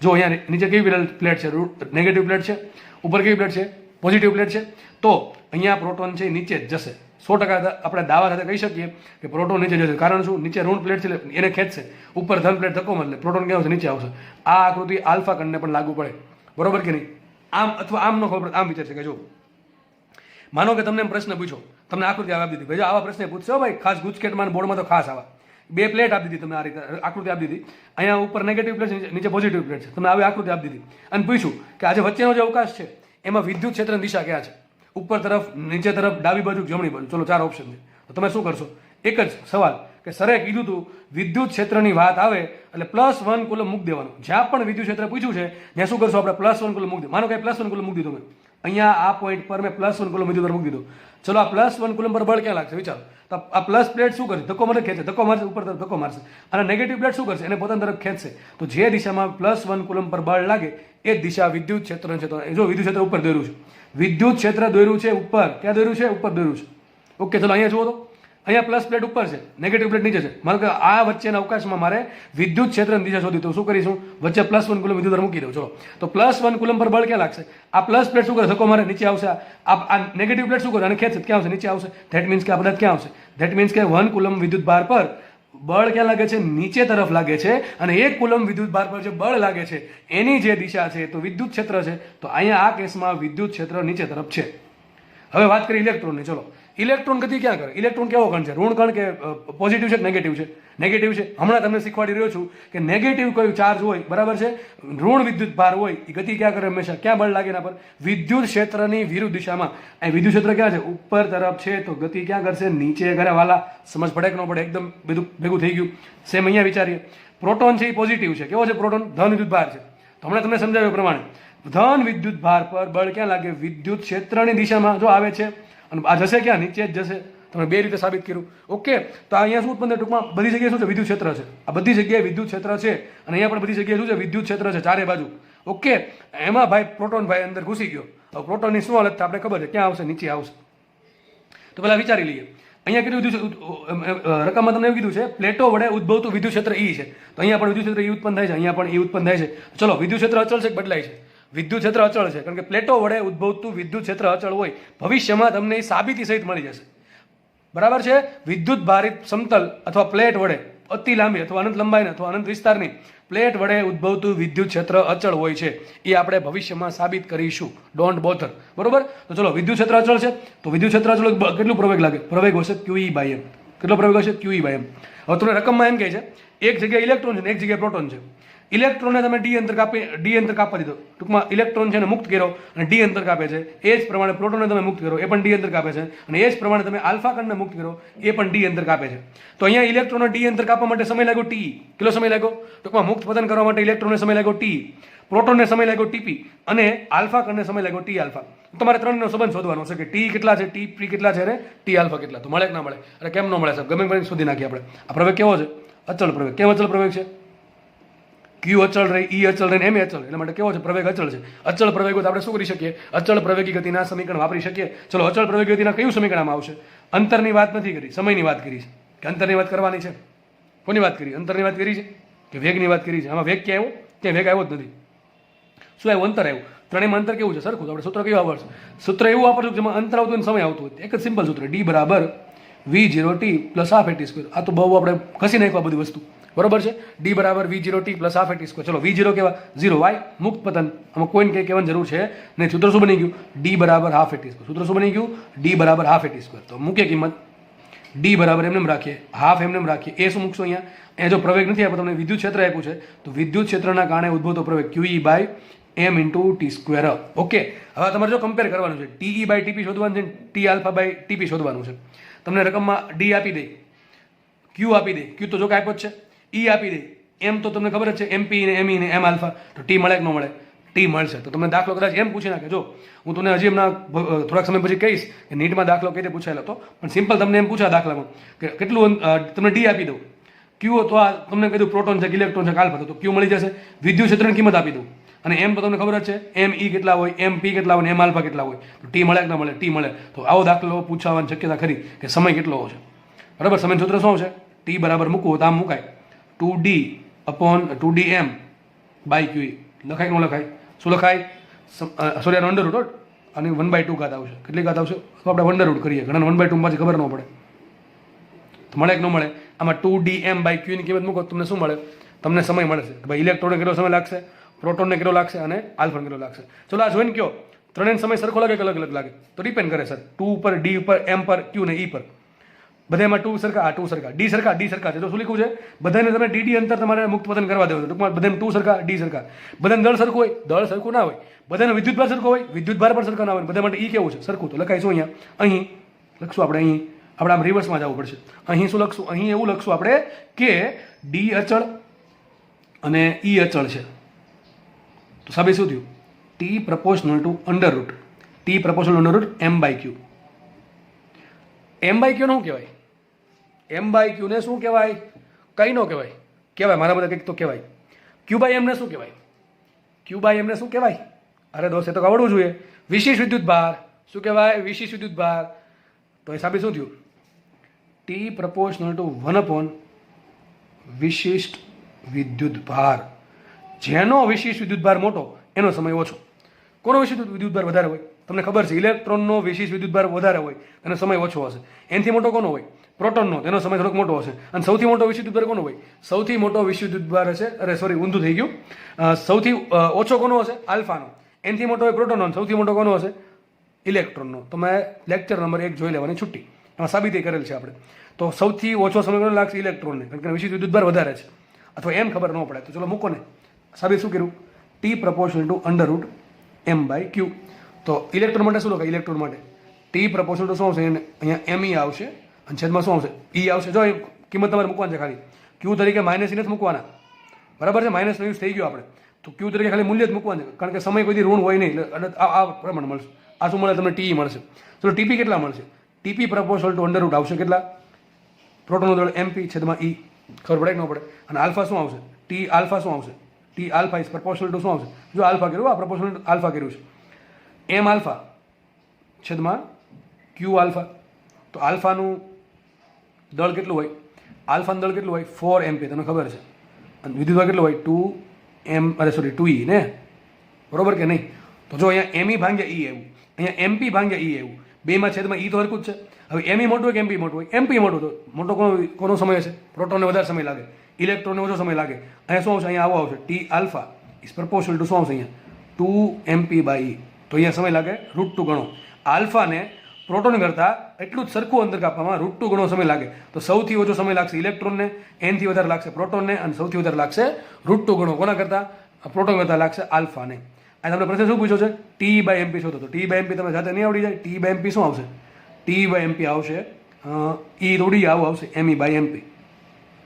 જો અહીંયા નીચે કેવી પ્લેટ છે? નેગેટિવ પ્લેટ છે. ઉપર કેવી પ્લેટ છે? પોઝિટિવ પ્લેટ છે. તો અહીંયા પ્રોટોન છે નીચે જ જશે. 100% આપણે દાવા સાથે કહી શકીએ કે પ્રોટોન નીચે જશે. કારણ શું? નીચે ઋણ પ્લેટ છે એને ખેંચશે, ઉપર ધન પ્લેટ ધક્કો મારશે, પ્રોટોન ક્યાં આવશે? નીચે આવશે. આ આકૃતિ આલ્ફા કણને પણ લાગુ પડે, બરોબર કે નહીં? આમ અથવા આમ નો ખબર, આમ વિચાર છે કે જો માનો કે તમને પ્રશ્ન પૂછો, તમને આકૃતિ આપી દીધી, ભાઈ આવા પ્રશ્ન પૂછશો ભાઈ, ખાસ ગુજકેટમાં બોર્ડમાં તો ખાસ આવા બે પ્લેટ આપી દીધી, તમને આ રીતે આકૃતિ આપી દીધી. અહીંયા ઉપર નેગેટિવ પ્લેટ છે, નીચે પોઝિટિવ પ્લેટ છે. તમને આવી આકૃતિ આપી દીધી અને પૂછ્યું કે આજે વચ્ચેનો જે અવકાશ છે એમાં વિદ્યુત ક્ષેત્રની દિશા ક્યાં છે? ઉપર તરફ, નીચે તરફ, ડાબી બાજુ, જમણી બાજુ. ચલો 4 ઓપ્શન છે. તો તમે શું કરશો? એક જ સવાલ કે સરે કીધું હતું વિદ્યુત ક્ષેત્રની વાત આવે એટલે +1 કુલમ મૂકી દેવાનું. જ્યાં પણ વિદ્યુત ક્ષેત્ર પૂછ્યું છે ત્યાં શું કરશો? આપણે +1 કુલમ મૂકી દે. માનો કે +1 કુલમ મૂકી દીધું મેં અહીંયા આ પોઈન્ટ પર, મેં +1 કુલમ વિદ્યુત મૂકી દીધું. ચલો આ +1 કુલમ પર બળ ક્યાં લાગશે? વિચારો. તો આ પ્લસ પ્લેટ શું કરશે? ધક્કો મારે ખેંચે, ધક્કો મારશે, ઉપર તરફ ધક્કો મારશે. અને નેગેટિવ પ્લેટ શું કરશે? એને પોતાની તરફ ખેંચશે. તો જે દિશામાં +1 કુલમ પર બળ લાગે એ દિશા વિદ્યુત ક્ષેત્ર છે. તો જો વિદ્યુત ક્ષેત્ર ઉપર દોર્યું છે, વિદ્યુત ક્ષેત્ર દોર્યું છે ઉપર. ક્યાં દોર્યું છે? ઉપર દોર્યું છે. ઓકે, ચલો અહીંયા જુઓ તો અહીંયા પ્લસ પ્લેટ ઉપર છે, નેગેટિવ પ્લેટ નીચે છે. માનો કે આ વચ્ચેના અવકાશમાં મારે વિદ્યુત ક્ષેત્રની દિશા શોધી, તો શું કરીશું? વચ્ચે +1 કુલમ વિદ્યુત મૂકી દઉં. ચલો, તો +1 કુલમ પર બળ ક્યાં લાગશે? આ પ્લસ પ્લેટ શું કરે? ધક્કો મારે, નીચે આવશે. આ નેગેટિવ પ્લેટ શું કરે? અને ખેંચે, ક્યાં આવશે? નીચે આવશે. ધેટ મીન્સ કે આ પદાર્થ ક્યાં આવશે? ધેટ મીન્સ કે 1 કુલમ વિદ્યુત ભાર પર બળ ક્યાં લાગે છે? નીચે તરફ લાગે છે. અને 1 કુલમ વિદ્યુત ભાર પર જે બળ લાગે છે એની જે દિશા છે તો વિદ્યુત ક્ષેત્ર છે. તો અહીંયા આ કેસમાં વિદ્યુત ક્ષેત્ર નીચે તરફ છે. હવે વાત કરીએ ઇલેક્ટ્રોનની. ચલો, ઇલેક્ટ્રોન ગતિ ક્યાં કરે? ઇલેક્ટ્રોન કેવો કણ છે? ઋણ કણ કે પોઝિટિવ છે કે નેગેટિવ છે? નેગેટિવ છે. હમણાં તમને શીખવાડી રહ્યો છું કે નેગેટિવ કોઈ ચાર્જ હોય, બરાબર છે, ઋણ વિદ્યુત ભાર હોય, એ ગતિ ક્યાં કરે? હંમેશા ક્યાં બળ લાગે એના પર? વિદ્યુત ક્ષેત્રની વિરુદ્ધ દિશામાં. અહીં વિદ્યુત ક્ષેત્ર ક્યાં છે? ઉપર તરફ છે, તો ગતિ ક્યાં કરશે? નીચે કરે. વાલા સમજ પડે કે ન પડે? એકદમ બધું ભેગું થઈ ગયું. સેમ અહીંયા વિચારીએ. પ્રોટોન છે એ પોઝિટિવ છે. કેવો છે પ્રોટોન? ધન વિદ્યુત ભાર છે. તો હમણાં તમને સમજાવ્યું પ્રમાણે ધન વિદ્યુત ભાર પર બળ ક્યાં લાગે? વિદ્યુત ક્ષેત્રની દિશામાં જો આવે છે. અને આ જશે ક્યાં? નીચે જ જશે. તમે બે રીતે સાબિત કર્યું. ઓકે, તો અહીંયા શું ઉત્પન્ન થાય? ટૂંકમાં બધી જગ્યાએ શું છે? વિદ્યુત ક્ષેત્ર છે. આ બધી જગ્યાએ વિદ્યુત ક્ષેત્ર છે. અને અહીંયા પણ બધી જગ્યાએ શું છે? વિદ્યુત ક્ષેત્ર છે ચારે બાજુ. ઓકે, એમાં ભાઈ પ્રોટોન ભાઈ અંદર ઘૂસી ગયો. હવે પ્રોટોનની શું હાલત આપણે ખબર છે, ક્યાં આવશે? નીચે આવશે. તો પહેલાં વિચારી લઈએ. અહીંયા કેટલું કીધું છે? રકમમાં તમને એવું કીધું છે પ્લેટો વડે ઉદ્ભવતું વિદ્યુત ક્ષેત્ર ઈ છે. તો અહીંયા પણ વિદ્યુત ક્ષેત્ર ઈ ઉત્પન્ન થાય છે, અહીંયા પણ ઈ ઉત્પન્ન થાય છે. ચલો, વિદ્યુત ક્ષેત્ર અચળ છે કે બદલાય છે? વિદ્યુત ક્ષેત્ર અચળ છે, કારણ કે પ્લેટો વડે ઉદ્ભવતું વિદ્યુત ક્ષેત્ર અચળ હોય. ભવિષ્યમાં તમને એ સાબિતી સહિત મળી જશે. બરાબર છે? વિદ્યુત ભારિત સમતલ અથવા પ્લેટ વડે અતિ લાંબી અથવા અનંત લંબાઈની અથવા અનંત વિસ્તારની પ્લેટ વડે ઉદ્ભવતું વિદ્યુત ક્ષેત્ર અચળ હોય છે. એ આપણે ભવિષ્યમાં સાબિત કરીશું. ડોન્ટ બોથર. બરોબર? તો ચલો, વિદ્યુત ક્ષેત્ર અચળ છે, તો વિદ્યુત ક્ષેત્ર અચળ કેટલું પ્રવેગ લાગે? પ્રવેગ હશે QE બાય M. કેટલો પ્રવેગ હશે? QE by M. હવે તમને રકમમાં એમ કહે છે એક જગ્યાએ ઇલેક્ટ્રોન છે ને એક જગ્યાએ પ્રોટોન છે. ઇલેક્ટ્રોનને તમે ડી અંતર કાપવા દીધો, ટૂંકમાં ઇલેક્ટ્રોન છે ને મુક્ત કર્યો અને ડી અંતર કાપે છે. એ જ પ્રમાણે પ્રોટોનને તમે મુક્ત કરો, એ પણ ડી અંતર કાપે છે. અને એ જ પ્રમાણે તમે આલ્ફા કણને મુક્ત કરો, એ પણ ડી અંતર કાપે છે. તો અહીંયા ઇલેક્ટ્રોનને ડી અંતર કાપવા માટે સમય લાગ્યો T. કેટલો સમય લાગ્યો? ટૂંકમાં મુક્ત પતન કરવા માટે ઇલેક્ટ્રોનને સમય લાગ્યો T, પ્રોટોનને સમય લાગ્યો TP અને આલ્ફા કણને સમય લાગ્યો T આલ્ફા. તમારે ત્રણનો સંબંધ શોધવાનો છે કે T કેટલા છે, TP કેટલા છે અને T આલ્ફા કેટલા. તો મળે કે ના મળે? અરે કેમ ન મળે સાહેબ? ગમે પણ શોધી નાખીએ આપણે. આ પ્રવેગ કેવો છે? અચળ પ્રવેગ. કેમ અચળ પ્રવેગ છે? Q અચળ રહી, E અચળ રહી, M અચળ. એટલે માટે કેવો છે? પ્રવેગ અચળ છે. અચળ પ્રવેગો તો આપણે શું કરી શકીએ? અચળ પ્રવેગી ગતિના સમીકરણ વાપરી શકીએ. ચલો, અચળ પ્રવેગી ગતિના કયું સમીકરણમાં આવશે? અંતરની વાત નથી કરી, સમયની વાત કરી છે. કે અંતરની વાત કરવાની છે? કોની વાત કરી? અંતરની વાત કરી છે કે વેગની વાત કરી છે? આમાં વેગ ક્યાં આવ્યો? ક્યાં વેગ આવ્યો જ નથી. શું આવ્યું? અંતર આવ્યું. ત્રણેયમાં અંતર કેવું છે? સરખું. આપણે સૂત્ર કેવું આવડશે? સૂત્ર એવું વાપરશું જેમાં અંતર આવતું હોય સમય આવતું હોય. એક જ સિમ્પલ સૂત્ર, D બરાબર V0T plus half AT square. આ તો બહુ આપણે ઘસી નાખવા બધી વસ્તુ. બરોબર છે? D બરાબર V0T plus half AT square. ચલો, V0 કેવા? 0 વાય મુક્ત પતન. આમાં કોઈને કંઈ કહેવાની જરૂર છે નહીં. સૂત્ર શું બની ગયું? D બરાબર હાફ AT સ્ક્વેર. સૂત્ર શું બની ગયું? D બરાબર હાફ AT સ્ક્વેર. તો મૂકીએ કિંમત. D બરાબર એમને રાખીએ, હાફ એમને રાખીએ. એ શું મૂકશો અહીંયા? એ જો પ્રવેગ નથી આપ્યો, તમને વિદ્યુત ક્ષેત્ર આપ્યું છે, તો વિદ્યુત ક્ષેત્રના કારણે ઉદ્ભવતો પ્રવેગ QE by M into T square. Okay, હવે તમારે જો કમ્પેર કરવાનું છે, TE બાય TP શોધવાનું છે, T આલ્ફા બાય TP શોધવાનું છે. તમને રકમમાં D આપી દે, Q આપી દે, Q તો જો કે આપ્યો જ છે, E આપી દે, M તો તમને ખબર જ છે, MP ને ME ને M આલ્ફા. તો T મળે કે ન મળે? T મળશે. તો તમને દાખલો કદાચ એમ પૂછી નાખે. જો હું તમને હજી એમના થોડાક સમય પછી કહીશ કે નીટમાં દાખલો કઈ રીતે પૂછાયેલો હતો, પણ સિમ્પલ તમને એમ પૂછા દાખલામાં કે કેટલું તમને D આપી દઉં, Q તો આ તમને કીધું પ્રોટોન છે, ઇલેક્ટ્રોન છે, આલ્ફા, તો Q મળી જશે. વિદ્યુત ક્ષેત્રની કિંમત આપી દઉં અને M તો તમને ખબર જ છે, ME કેટલા હોય, MP કેટલા હોય, M આલ્ફા કેટલા હોય. તો T મળે કે ના મળે? T મળે. તો આવો દાખલો પૂછવાની શક્યતા ખરી કે સમય કેટલો હશે. બરાબર? સમય સૂત્ર શું આવશે? T બરાબર મૂકવું તો આમ મુકાય, 2D upon 2DM by QE. લખાય કે ન લખાય? શું લખાય? સોરી, આનો અંડર રૂટ અને 1/2 ઘાત આવશે. કેટલી ઘાત આવશે? તો આપણે અંડર રૂટ કરીએ. ઘણા 1/2 પાછી ખબર ન પડે. તો મળે કે ન મળે? આમાં 2DM બાય QE ની કિંમત મૂકો, તમને શું મળે? તમને સમય મળશે કે ભાઈ ઇલેક્ટ્રોનને કેટલો સમય લાગશે, પ્રોટોનને કેટલો લાગશે અને આલ્ફાને કેટલો લાગશે. ચલો, આ જોઈને કયો ત્રણેય સમય સરખો લાગે કે અલગ અલગ લાગે? તો ડિપેન્ડ કરે સર, 2 ઉપર, D ઉપર, M પર, Q ને E પર. બધામાં 2 સરખા, આ 2 સરખા, D સરખા, D સરખા છે. તો શું લખ્યું છે? બધાને તમે DD અંતર તમારે મુક્ત પતન કરવા દેવું છે. ટૂંકમાં બધાને 2 સરખા, D સરખા. બધાને દળ સરખું હોય, દળ સરખું ના હોય. બધાને વિદ્યુત ભાર સરખો હોય, વિદ્યુત ભાર પણ સરખા ના હોય. બધા માટે E કેવું છે? સરખું. તો લખાઈશું અહીંયા, અહીં લખશું આપણે, અહીં આપણે આમ રિવર્સમાં જવું પડશે. અહીં શું લખશું? અહીં એવું લખશું આપણે કે D અચળ અને E અચળ છે. તો સાબિત શું થયું? T proportional to under root, T proportional under root M by Q. M by Q નું શું કહેવાય? M બાય Q ને શું કહેવાય? કઈ નો કહેવાય? કહેવાય મારા બધા કંઈક તો કહેવાય. Q બાય M ને શું કહેવાય? Q બાય M ને શું કહેવાય? અરે દોસ્ત, એ તો આવડવું જોઈએ. વિશિષ્ટ વિદ્યુત ભાર. શું કહેવાય? વિશિષ્ટ વિદ્યુત ભાર. તો એ સાબિત શું થયું? T પ્રપોર્શનલ ટુ 1 અપોન વિશિષ્ટ વિદ્યુત ભાર. જેનો વિશિષ્ટ વિદ્યુત ભાર મોટો એનો સમય ઓછો. કોનો વિશિષ્ટ વિદ્યુત ભાર વધારે હોય? તમને ખબર છે, ઇલેક્ટ્રોનનો વિશિષ્ટ વિદ્યુત ભાર વધારે હોય એનો સમય ઓછો હશે. એનાથી મોટો કોનો હોય? પ્રોટોનનો. તેનો સમય થોડોક મોટો હશે. અને સૌથી મોટો વિશિષ્ટ વિદ્યુત ભાર કોનો હોય? સૌથી મોટો વિશિષ્ટ વિદ્યુત ભાર હશે, અરે સોરી, ઊંધું થઈ ગયું. સૌથી ઓછો કોનો હશે? આલ્ફાનો. એનાથી મોટો હોય પ્રોટોનનો. સૌથી મોટો કોનો હશે? ઇલેક્ટ્રોનનો. તમે લેક્ચર નંબર 1 જોઈ લેવાની છૂટી, એમાં સાબિતી કરેલ છે આપણે. તો સૌથી ઓછો સમય કોને લાગશે? ઇલેક્ટ્રોનને, કારણ કે વિશિષ્ટ વિદ્યુત ભાર વધારે છે. અથવા એમ ખબર ન પડે તો ચલો મૂકો ને. સાબિત શું કર્યું? T proportional to under root M by Q. તો ઇલેક્ટ્રોન માટે શું લખાય? ઇલેક્ટ્રોન માટે T પ્રપોર્શનલ ટુ શું આવશે? અહીંયા ME આવશે અને છેદમાં શું આવશે? E આવશે. જો એ કિંમત તમારે મૂકવાની છે ખાલી. Q તરીકે માઇનસ નથી મૂકવાના. બરાબર છે? માઇનસ યુઝ થઈ ગયો આપણે. તો Q તરીકે ખાલી મૂલ્ય જ મૂકવાનું છે, કારણ કે સમય કોઈ ઋણ હોય નહીં. એટલે આ પ્રમાણે મળશે. આ શું મળે તમને? TE મળશે. ચલો, TP કેટલા મળશે? TP proportional to under route આવશે કેટલા? પ્રોટોનનું દળ MP છેદમાં E. ખબર પડે કે ન પડે? અને આલ્ફા શું આવશે? T આલ્ફા શું આવશે? T alpha is proportional two શું આવશે? જો આલ્ફા કર્યું, આ પ્રપોર્શનલ આલ્ફા કર્યું છે. એમ આલ્ફા છેદમાં ક્યુ આલ્ફા. તો આલ્ફાનું દળ કેટલું હોય? આલ્ફાનું દળ કેટલું હોય? 4 MP, તમને ખબર છે. અને વિદ્યુત કેટલું હોય? 2 E ને, બરોબર કે નહીં? તો જો અહીંયા એમઈ ભાગ્યા ઈ આવ્યું, અહીંયા એમપી ભાગ્યા ઈ આવ્યું, બેમાં છેદમાં ઈ તો હરકું જ છે. હવે એમઈ મોટું હોય કે એમપી મોટું હોય? એમપી મોટું. તો મોટો કોનો સમય હશે? પ્રોટોનને વધારે સમય લાગે, ઇલેક્ટ્રોનને ઓછો સમય લાગે. અહીંયા શું આવશે? અહીંયા આવો આવશે, T alpha is proportional two શું આવશે? અહીંયા 2 MP by E. તો અહીંયા સમય લાગે √2 ગણો. આલ્ફાને પ્રોટોન કરતાં એટલું જ સરખું અંતર કાપવામાં √2 ગણો સમય લાગે. તો સૌથી ઓછો સમય લાગશે ઇલેક્ટ્રોનને, એનથી વધારે લાગશે પ્રોટોનને, અને સૌથી વધારે લાગશે √2 ગણો કોના કરતાં? પ્રોટોન કરતાં લાગશે આલ્ફાને. આ તમને પ્રશ્ન શું પૂછ્યો છે? ટી બાય એમપી શોધો. તો ટી બાય એમપી તમે જાતે નહીં આવડી જાય. ટી બાય એમપી શું આવશે? ટી બાય એમપી આવશે ઈ થોડી આવું આવશે, એમઈ બાય એમપી.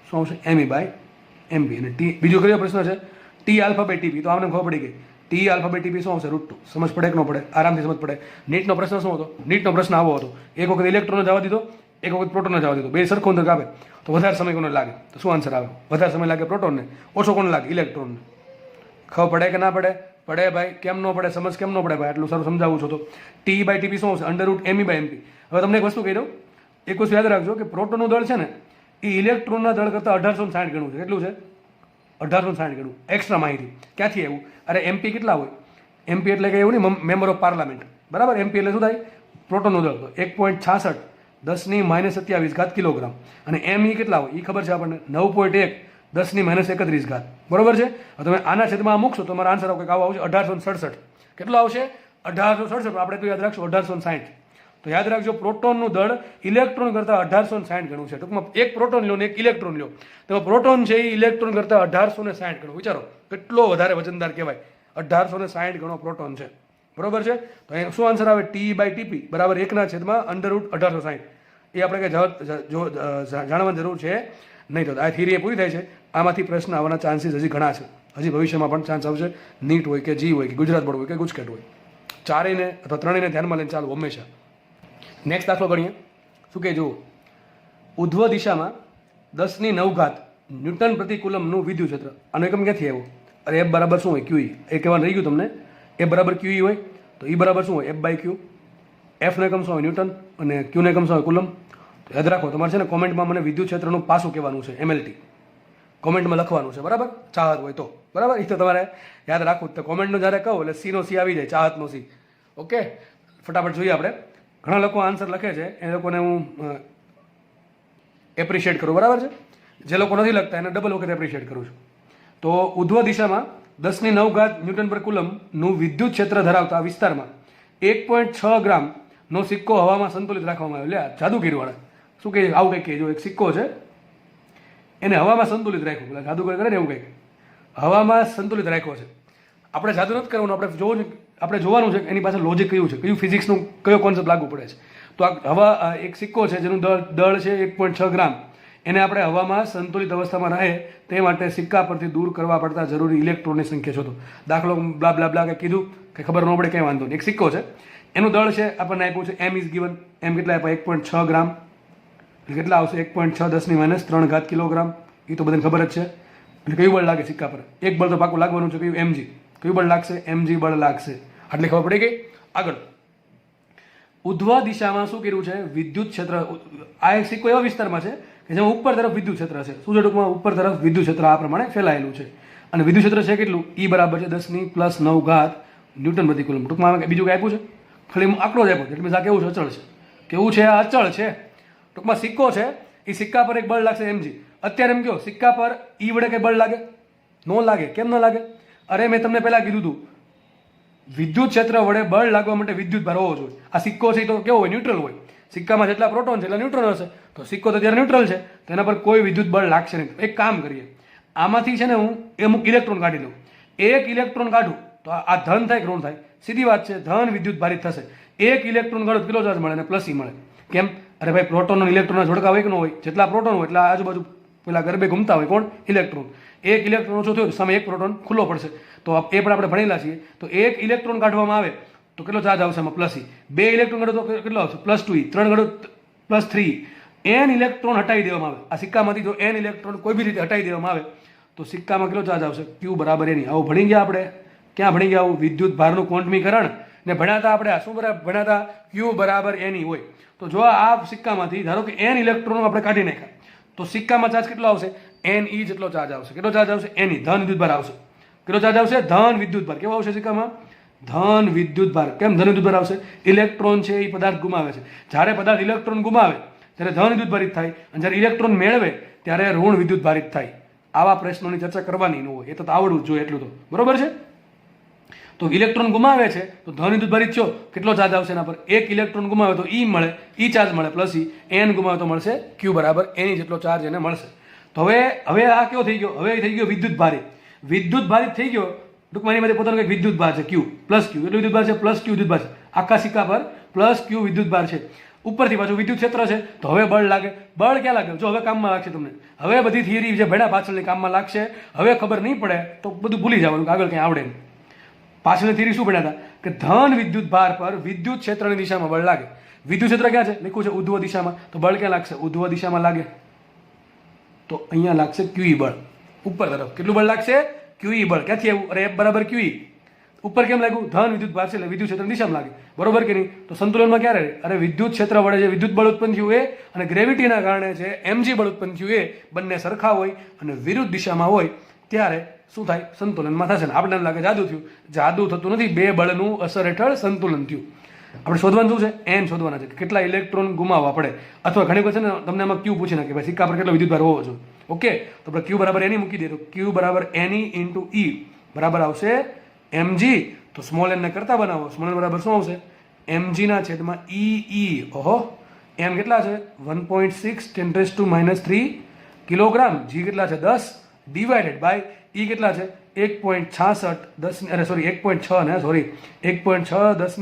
શું આવશે? M E by M P. અને ટી બીજો કયો પ્રશ્ન છે? T alpha by T P. તો આમને ખબર પડી ગઈ. ટી આલ્ફા બાય ટીપી શું આવશે? √2. સમજ પડે કે ન પડે? આરામથી સમજ પડે. નીટનો પ્રશ્ન શું હતો? નીટનો પ્રશ્ન આવો હતો, એક વખત ઇલેક્ટ્રોનને જવા દીધો, એક વખત પ્રોટોનને જવા દીધો, બે સરખો અંતર કાપે તો વધારે સમય કોને લાગે? તો શું આન્સર આવે? વધારે સમય લાગે પ્રોટોનને, ઓછો કોને લાગે? ઇલેક્ટ્રોનને. ખબર પડે કે ના પડે? પડે ભાઈ. કેમ ન પડે? સમજ કેમ ન પડે ભાઈ? આટલું સારું સમજાવું છો તો. ટી બાય ટીપી શું આવશે? √ME by MP. હવે તમને એક વસ્તુ કહી દઉં, એક વસ્તુ યાદ રાખજો કે પ્રોટોનનું દળ છે ને એ ઇલેક્ટ્રોનના દળ કરતાં 1860 ગણું છે. કેટલું છે? 1860 ગણું. એક્સ્ટ્રા માહિતી ક્યાંથી આવ્યું? અરે એમપી કેટલા હોય? એમપી એટલે કે એવું નહીં, મેમ્બર ઓફ પાર્લામેન્ટ, બરાબર? એમપી એટલે શું થાય? પ્રોટોનનું દળ. તો 1.66 10⁻27 કિલોગ્રામ. અને એમઈ કેટલા હોય એ ખબર છે આપણને? 9.1 10⁻31. બરોબર છે? તમે આના છેદમાં મૂકશો તો તમારો આન્સર કંઈક આવો આવશે 1867. કેટલો આવશે? 1867. આપણે તો યાદ રાખશું 1860. તો યાદ રાખજો, પ્રોટોનનું દળ ઇલેક્ટ્રોન કરતાં 1860 ગણું છે. ટૂંકમાં એક પ્રોટોન લો ને એક ઇલેક્ટ્રોન લો, તો પ્રોટોન છે એ ઇલેક્ટ્રોન કરતાં 1860 ગણું. વિચારો કેટલો વધારે વજનદાર કહેવાય. 1860 ગણો પ્રોટોન છે. બરોબર છે? તો અહીંયા શું આન્સર આવે? ટી બાય ટીપી બરાબર 1/√1860. એ આપણે કંઈ જાણવાની જરૂર છે નહીં. તો આ થિયરી એ પૂરી થાય છે. આમાંથી પ્રશ્ન આવવાના ચાન્સીસ હજી ઘણા છે. હજી ભવિષ્યમાં પણ ચાન્સ આવશે. નીટ હોય કે જી હોય કે ગુજરાત બોર્ડ હોય કે ગુજકેટ હોય, ચારેયને અથવા ત્રણેયને ધ્યાનમાં લઈને ચાલુ હંમેશા. નેક્સ્ટ દાખલો ગણીએ. શું કહે જુઓ, ઉધ્વ દિશામાં 10⁹ ન્યૂટન પ્રતિ કુલમનું વિદ્યુત ક્ષેત્ર. આનો એકમ ક્યાંથી આવ્યો? અરે એફ બરાબર શું હોય? QE. એ કહેવાનું રહી ગયું તમને. એફ બરાબર QE હોય તો ઈ બરાબર શું હોય? F/Q. એફનો એકમ શું હોય? ન્યૂટન. અને ક્યુનો એકમ શું હોય? કુલમ. તો યાદ રાખો, તમારે છે ને કોમેન્ટમાં મને વિદ્યુત ક્ષેત્રનું પાસું કહેવાનું છે, MLT કોમેન્ટમાં લખવાનું છે, બરાબર? ચાહત હોય તો, બરાબર? એ તો તમારે યાદ રાખવું. તો કોમેન્ટનું જ્યારે કહું એટલે સીનો સી આવી જાય, ચાહતનો સી. ઓકે, ફટાફટ જોઈએ આપણે. ઘણા લોકો આન્સર લખે છે, એ લોકોને હું એપ્રિશિએટ કરું, બરાબર છે? જે લોકો નથી લખતા એને ડબલ વખત એપ્રિશિએટ કરું છું. તો ઉધ્વ દિશામાં 10⁹ ન્યૂટન પર કુલમનું વિદ્યુત ક્ષેત્ર ધરાવતા વિસ્તારમાં 1.6 ગ્રામનો સિક્કો હવામાં સંતુલિત રાખવામાં આવ્યો. લે જાદુગીરીવાળા શું કહે? આવું કંઈક કહે. જો એક સિક્કો છે એને હવામાં સંતુલિત રાખ્યો. પેલા જાદુગર કરે ને એવું કંઈક હવામાં સંતુલિત રાખ્યો છે. આપણે જાદુ નથી કરવાનું, આપણે જોવાનું છે કે એની પાસે લોજિક કયું છે, કયું ફિઝિક્સનું કયો કોન્સેપ્ટ લાગુ પડે છે. તો આ હવા એક સિક્કો છે જેનું દળ છે 1.6 ગ્રામ. એને આપણે હવામાં સંતુલિત અવસ્થામાં રહે તે માટે સિક્કા પરથી દૂર કરવા પડતા જરૂરી ઇલેક્ટ્રોનની સંખ્યા શોધો. દાખલો બ્લા બ્લા બ્લા કે કીધું કે ખબર ન પડે કંઈ વાંધો નહીં. એક સિક્કો છે, એનું દળ છે આપણને આપ્યું છે M ઇઝ ગિવન. એમ કેટલા આપ્યા? 1.6 ગ્રામ. એટલે કેટલા આવશે? 1.6 10⁻³ કિલોગ્રામ. એ તો બધાને ખબર જ છે. એટલે કયું બળ લાગે સિક્કા પર? એક બળ તો પાકું લાગવાનું છે. કયું? mg. કયું બળ લાગશે? mg બળ લાગશે. આટલી ખબર પડી ગઈ. આગળ ઉધ્વ દિશામાં શું કર્યું છે? વિદ્યુત ક્ષેત્ર. આ એક સિક્કો એવા વિસ્તારમાં છે કે જેમાં ઉપર તરફ વિદ્યુત ક્ષેત્ર છે. શું છે? ટૂંકમાં ઉપર તરફ વિદ્યુત ક્ષેત્ર આ પ્રમાણે ફેલાયેલું છે. અને વિદ્યુત ક્ષેત્ર છે કેટલું? E બરાબર છે 10⁻⁹ ન્યૂટન પ્રતિ કુલમ. ટૂંકમાં બીજું કંઈ આપ્યું છે? ખાલી આંકડો જ આપ્યો છે. એટલે આ કેવું છે? અચળ છે. કેવું છે? આ અચળ છે. ટૂંકમાં સિક્કો છે, એ સિક્કા પર એક બળ લાગશે mg. અત્યારે એમ કહો સિક્કા પર ઈ વડે કંઈ બળ લાગે? ન લાગે. કેમ ન લાગે? અરે મેં તમને પહેલાં કીધું હતું, વિદ્યુત ક્ષેત્ર વડે બળ લાગવા માટે વિદ્યુત ભાર હોવો જોઈએ. આ સિક્કો છે તો કેવો હોય? ન્યુટ્રલ હોય. સિક્કામાં જેટલા પ્રોટોન છે એટલા ન્યુટ્રોન હશે. તો સિક્કો તો ત્યારે ન્યુટ્રલ છે, તો એના પર કોઈ વિદ્યુત બળ લાગશે નહીં. એક કામ કરીએ, આમાંથી છે ને હું અમુક ઇલેક્ટ્રોન કાઢી લઉં. એક ઇલેક્ટ્રોન કાઢું તો આ ધન થાય કે ઋણ થાય? સીધી વાત છે, ધન વિદ્યુત ભારિત થશે. એક ઇલેક્ટ્રોન કાઢો કેટલો ચાર્જ મળે? અને પ્લસ ઈ મળે. કેમ? અરે ભાઈ પ્રોટોન અને ઇલેક્ટ્રોનના જોડકા હોય કે ન હોય? જેટલા પ્રોટોન હોય એટલા આજુબાજુ પેલા ગરબે ઘૂમતા હોય. કોણ? ઇલેક્ટ્રોન. એક ઇલેક્ટ્રોન ઓછો થયો સામે એક પ્રોટોન ખુલ્લો પડશે. તો એ પણ આપણે ભણેલા છીએ. તો એક ઇલેક્ટ્રોન કાઢવામાં આવે તો કેટલો ચાર્જ આવશે? એમાં પ્લસ ઈ. બે ઇલેક્ટ્રોન કાઢો તો કેટલો આવશે? +2e. ત્રણ કાઢો +3e. n ઇલેક્ટ્રોન હટાવી દેવામાં આવે આ સિક્કામાંથી. જો n ઇલેક્ટ્રોન કોઈ બી રીતે હટાવી દેવામાં આવે તો સિક્કામાં કેટલો ચાર્જ આવશે? Q બરાબર એની. આવું ભણી ગયા આપણે. ક્યાં ભણી ગયા? આવું વિદ્યુત ભારનું ક્વોન્ટમીકરણ ને ભણાતા આપણે શું ભણાતા ક્યુ બરાબર એની હોય. તો જો આ સિક્કામાંથી ધારો કે એન ઇલેક્ટ્રોનો આપણે કાઢી નાખ્યા તો સિક્કામાં ચાર્જ કેટલો આવશે? એન ઈ જેટલો ચાર્જ આવશે. કેટલો ચાર્જ આવશે? એની ધન વિદ્યુતભાર આવશે. કેટલો ચાર્જ આવશે? ધન વિદ્યુતભાર. કેવો આવશે સિક્કામાં? ધન વિદ્યુતભાર. કેમ ધન વિદ્યુતભાર આવશે? ઇલેક્ટ્રોન છે એ પદાર્થ ગુમાવે છે. જ્યારે પદાર્થ ઇલેક્ટ્રોન ગુમાવે ત્યારે ધન વિદ્યુતભારિત થાય અને જ્યારે ઇલેક્ટ્રોન મેળવે ત્યારે ઋણ વિદ્યુતભારિત થાય. આવા પ્રશ્નોની ચર્ચા કરવાની ન હોય, એ તો આવડવું જ જોઈએ એટલું તો. બરોબર છે? તો ઇલેક્ટ્રોન ગુમાવે છે તો ધન વિદ્યુતભારિત થયો, કેટલો ચાર્જ આવશે એના પર? એક ઇલેક્ટ્રોન ગુમાવે તો ઈ મળે, ઈ ચાર્જ મળે, પ્લસ ઈ. એન ગુમાવે તો મળશે ક્યુ બરાબર એની જેટલો ચાર્જ એને મળશે. તો હવે આ કેવો થઈ ગયો? હવે થઈ ગયો વિદ્યુત ભારિત. વિદ્યુત ભારિત થઈ ગયો. ટૂંકમાં એની માટે પોતાનો કંઈક વિદ્યુત ભાર છે ક્યુ પ્લસ ક્યુ. એટલું વિદ્યુત ભાર છે પ્લસ ક્યુ વિદ્યુત ભાર છે. આખા સિક્કા પર પ્લસ ક્યુ વિદ્યુત ભાર છે. ઉપરથી પાછું વિદ્યુત ક્ષેત્ર છે તો હવે બળ લાગે. બળ ક્યાં લાગે? જો હવે કામમાં લાગશે તમને. હવે બધી થિયરી જે ભણ્યા પાછળની કામમાં લાગશે. હવે ખબર નહીં પડે તો બધું ભૂલી જવાનું, આગળ કંઈ આવડે નહીં. પાછળની થિયરી શું ભણ્યા હતા કે ધન વિદ્યુત ભાર પર વિદ્યુત ક્ષેત્રની દિશામાં બળ લાગે. વિદ્યુત ક્ષેત્ર ક્યાં છે? લખ્યું છે ઉધ્વ દિશામાં. તો બળ ક્યાં લાગશે? ઉધ્વ દિશામાં લાગે. તો અહીંયા લાગશે ક્યુઈ બળ ઉપર તરફ. કેટલું બળ લાગશે? ક્યુઈ બળ. ક્યાંથી આવ્યું? અરે એફ બરાબર ક્યુઈ. ઉપર કેમ લાગ્યું? ધન વિદ્યુત ભાર છે એટલે વિદ્યુત ક્ષેત્રની દિશામાં લાગે. બરોબર કે નહીં? તો સંતુલનમાં ક્યારે? અરે વિદ્યુત ક્ષેત્ર વડે જે વિદ્યુત બળ ઉત્પન્ન થયું એ અને ગ્રેવિટીના કારણે જે એમજી બળ ઉત્પન્ન થયું એ બંને સરખા હોય અને વિરુદ્ધ દિશામાં હોય ત્યારે શું થાય? સંતુલનમાં થશે. ને આપણે એમ લાગે જાદુ થયું. જાદુ થતું નથી. બે બળનું અસર હેઠળ સંતુલન થયું. આપણે શોધવાનું શું છે? એન શોધવાના છે. કેટલા ઇલેક્ટ્રોન ગુમાવવા પડે. અથવા ઘણી વખત છે ને તમને આમાં ક્યુ પૂછી નાખે ભાઈ સિક્કા પર કેટલો વિદ્યુતભાર હોવો જોઈએ. ઓકે, તો આપણે ક્યુ બરાબર એની મૂકી દઈએ તો ક્યુ બરાબર એની ઇન્ટુ ઈ બરાબર આવશે એમજી. તો સ્મોલ એન ને કરતા બનાવો. સ્મોલ એન બરાબર શું આવશે? એમજી ના છેદમાં ઈ. ઓહો, એમ કેટલા છે? 1.6 10 -3 કિલોગ્રામ. જી કેટલા છે? 10 ડિવાઇડેડ બાય ઈ કેટલા છે? 1.6 10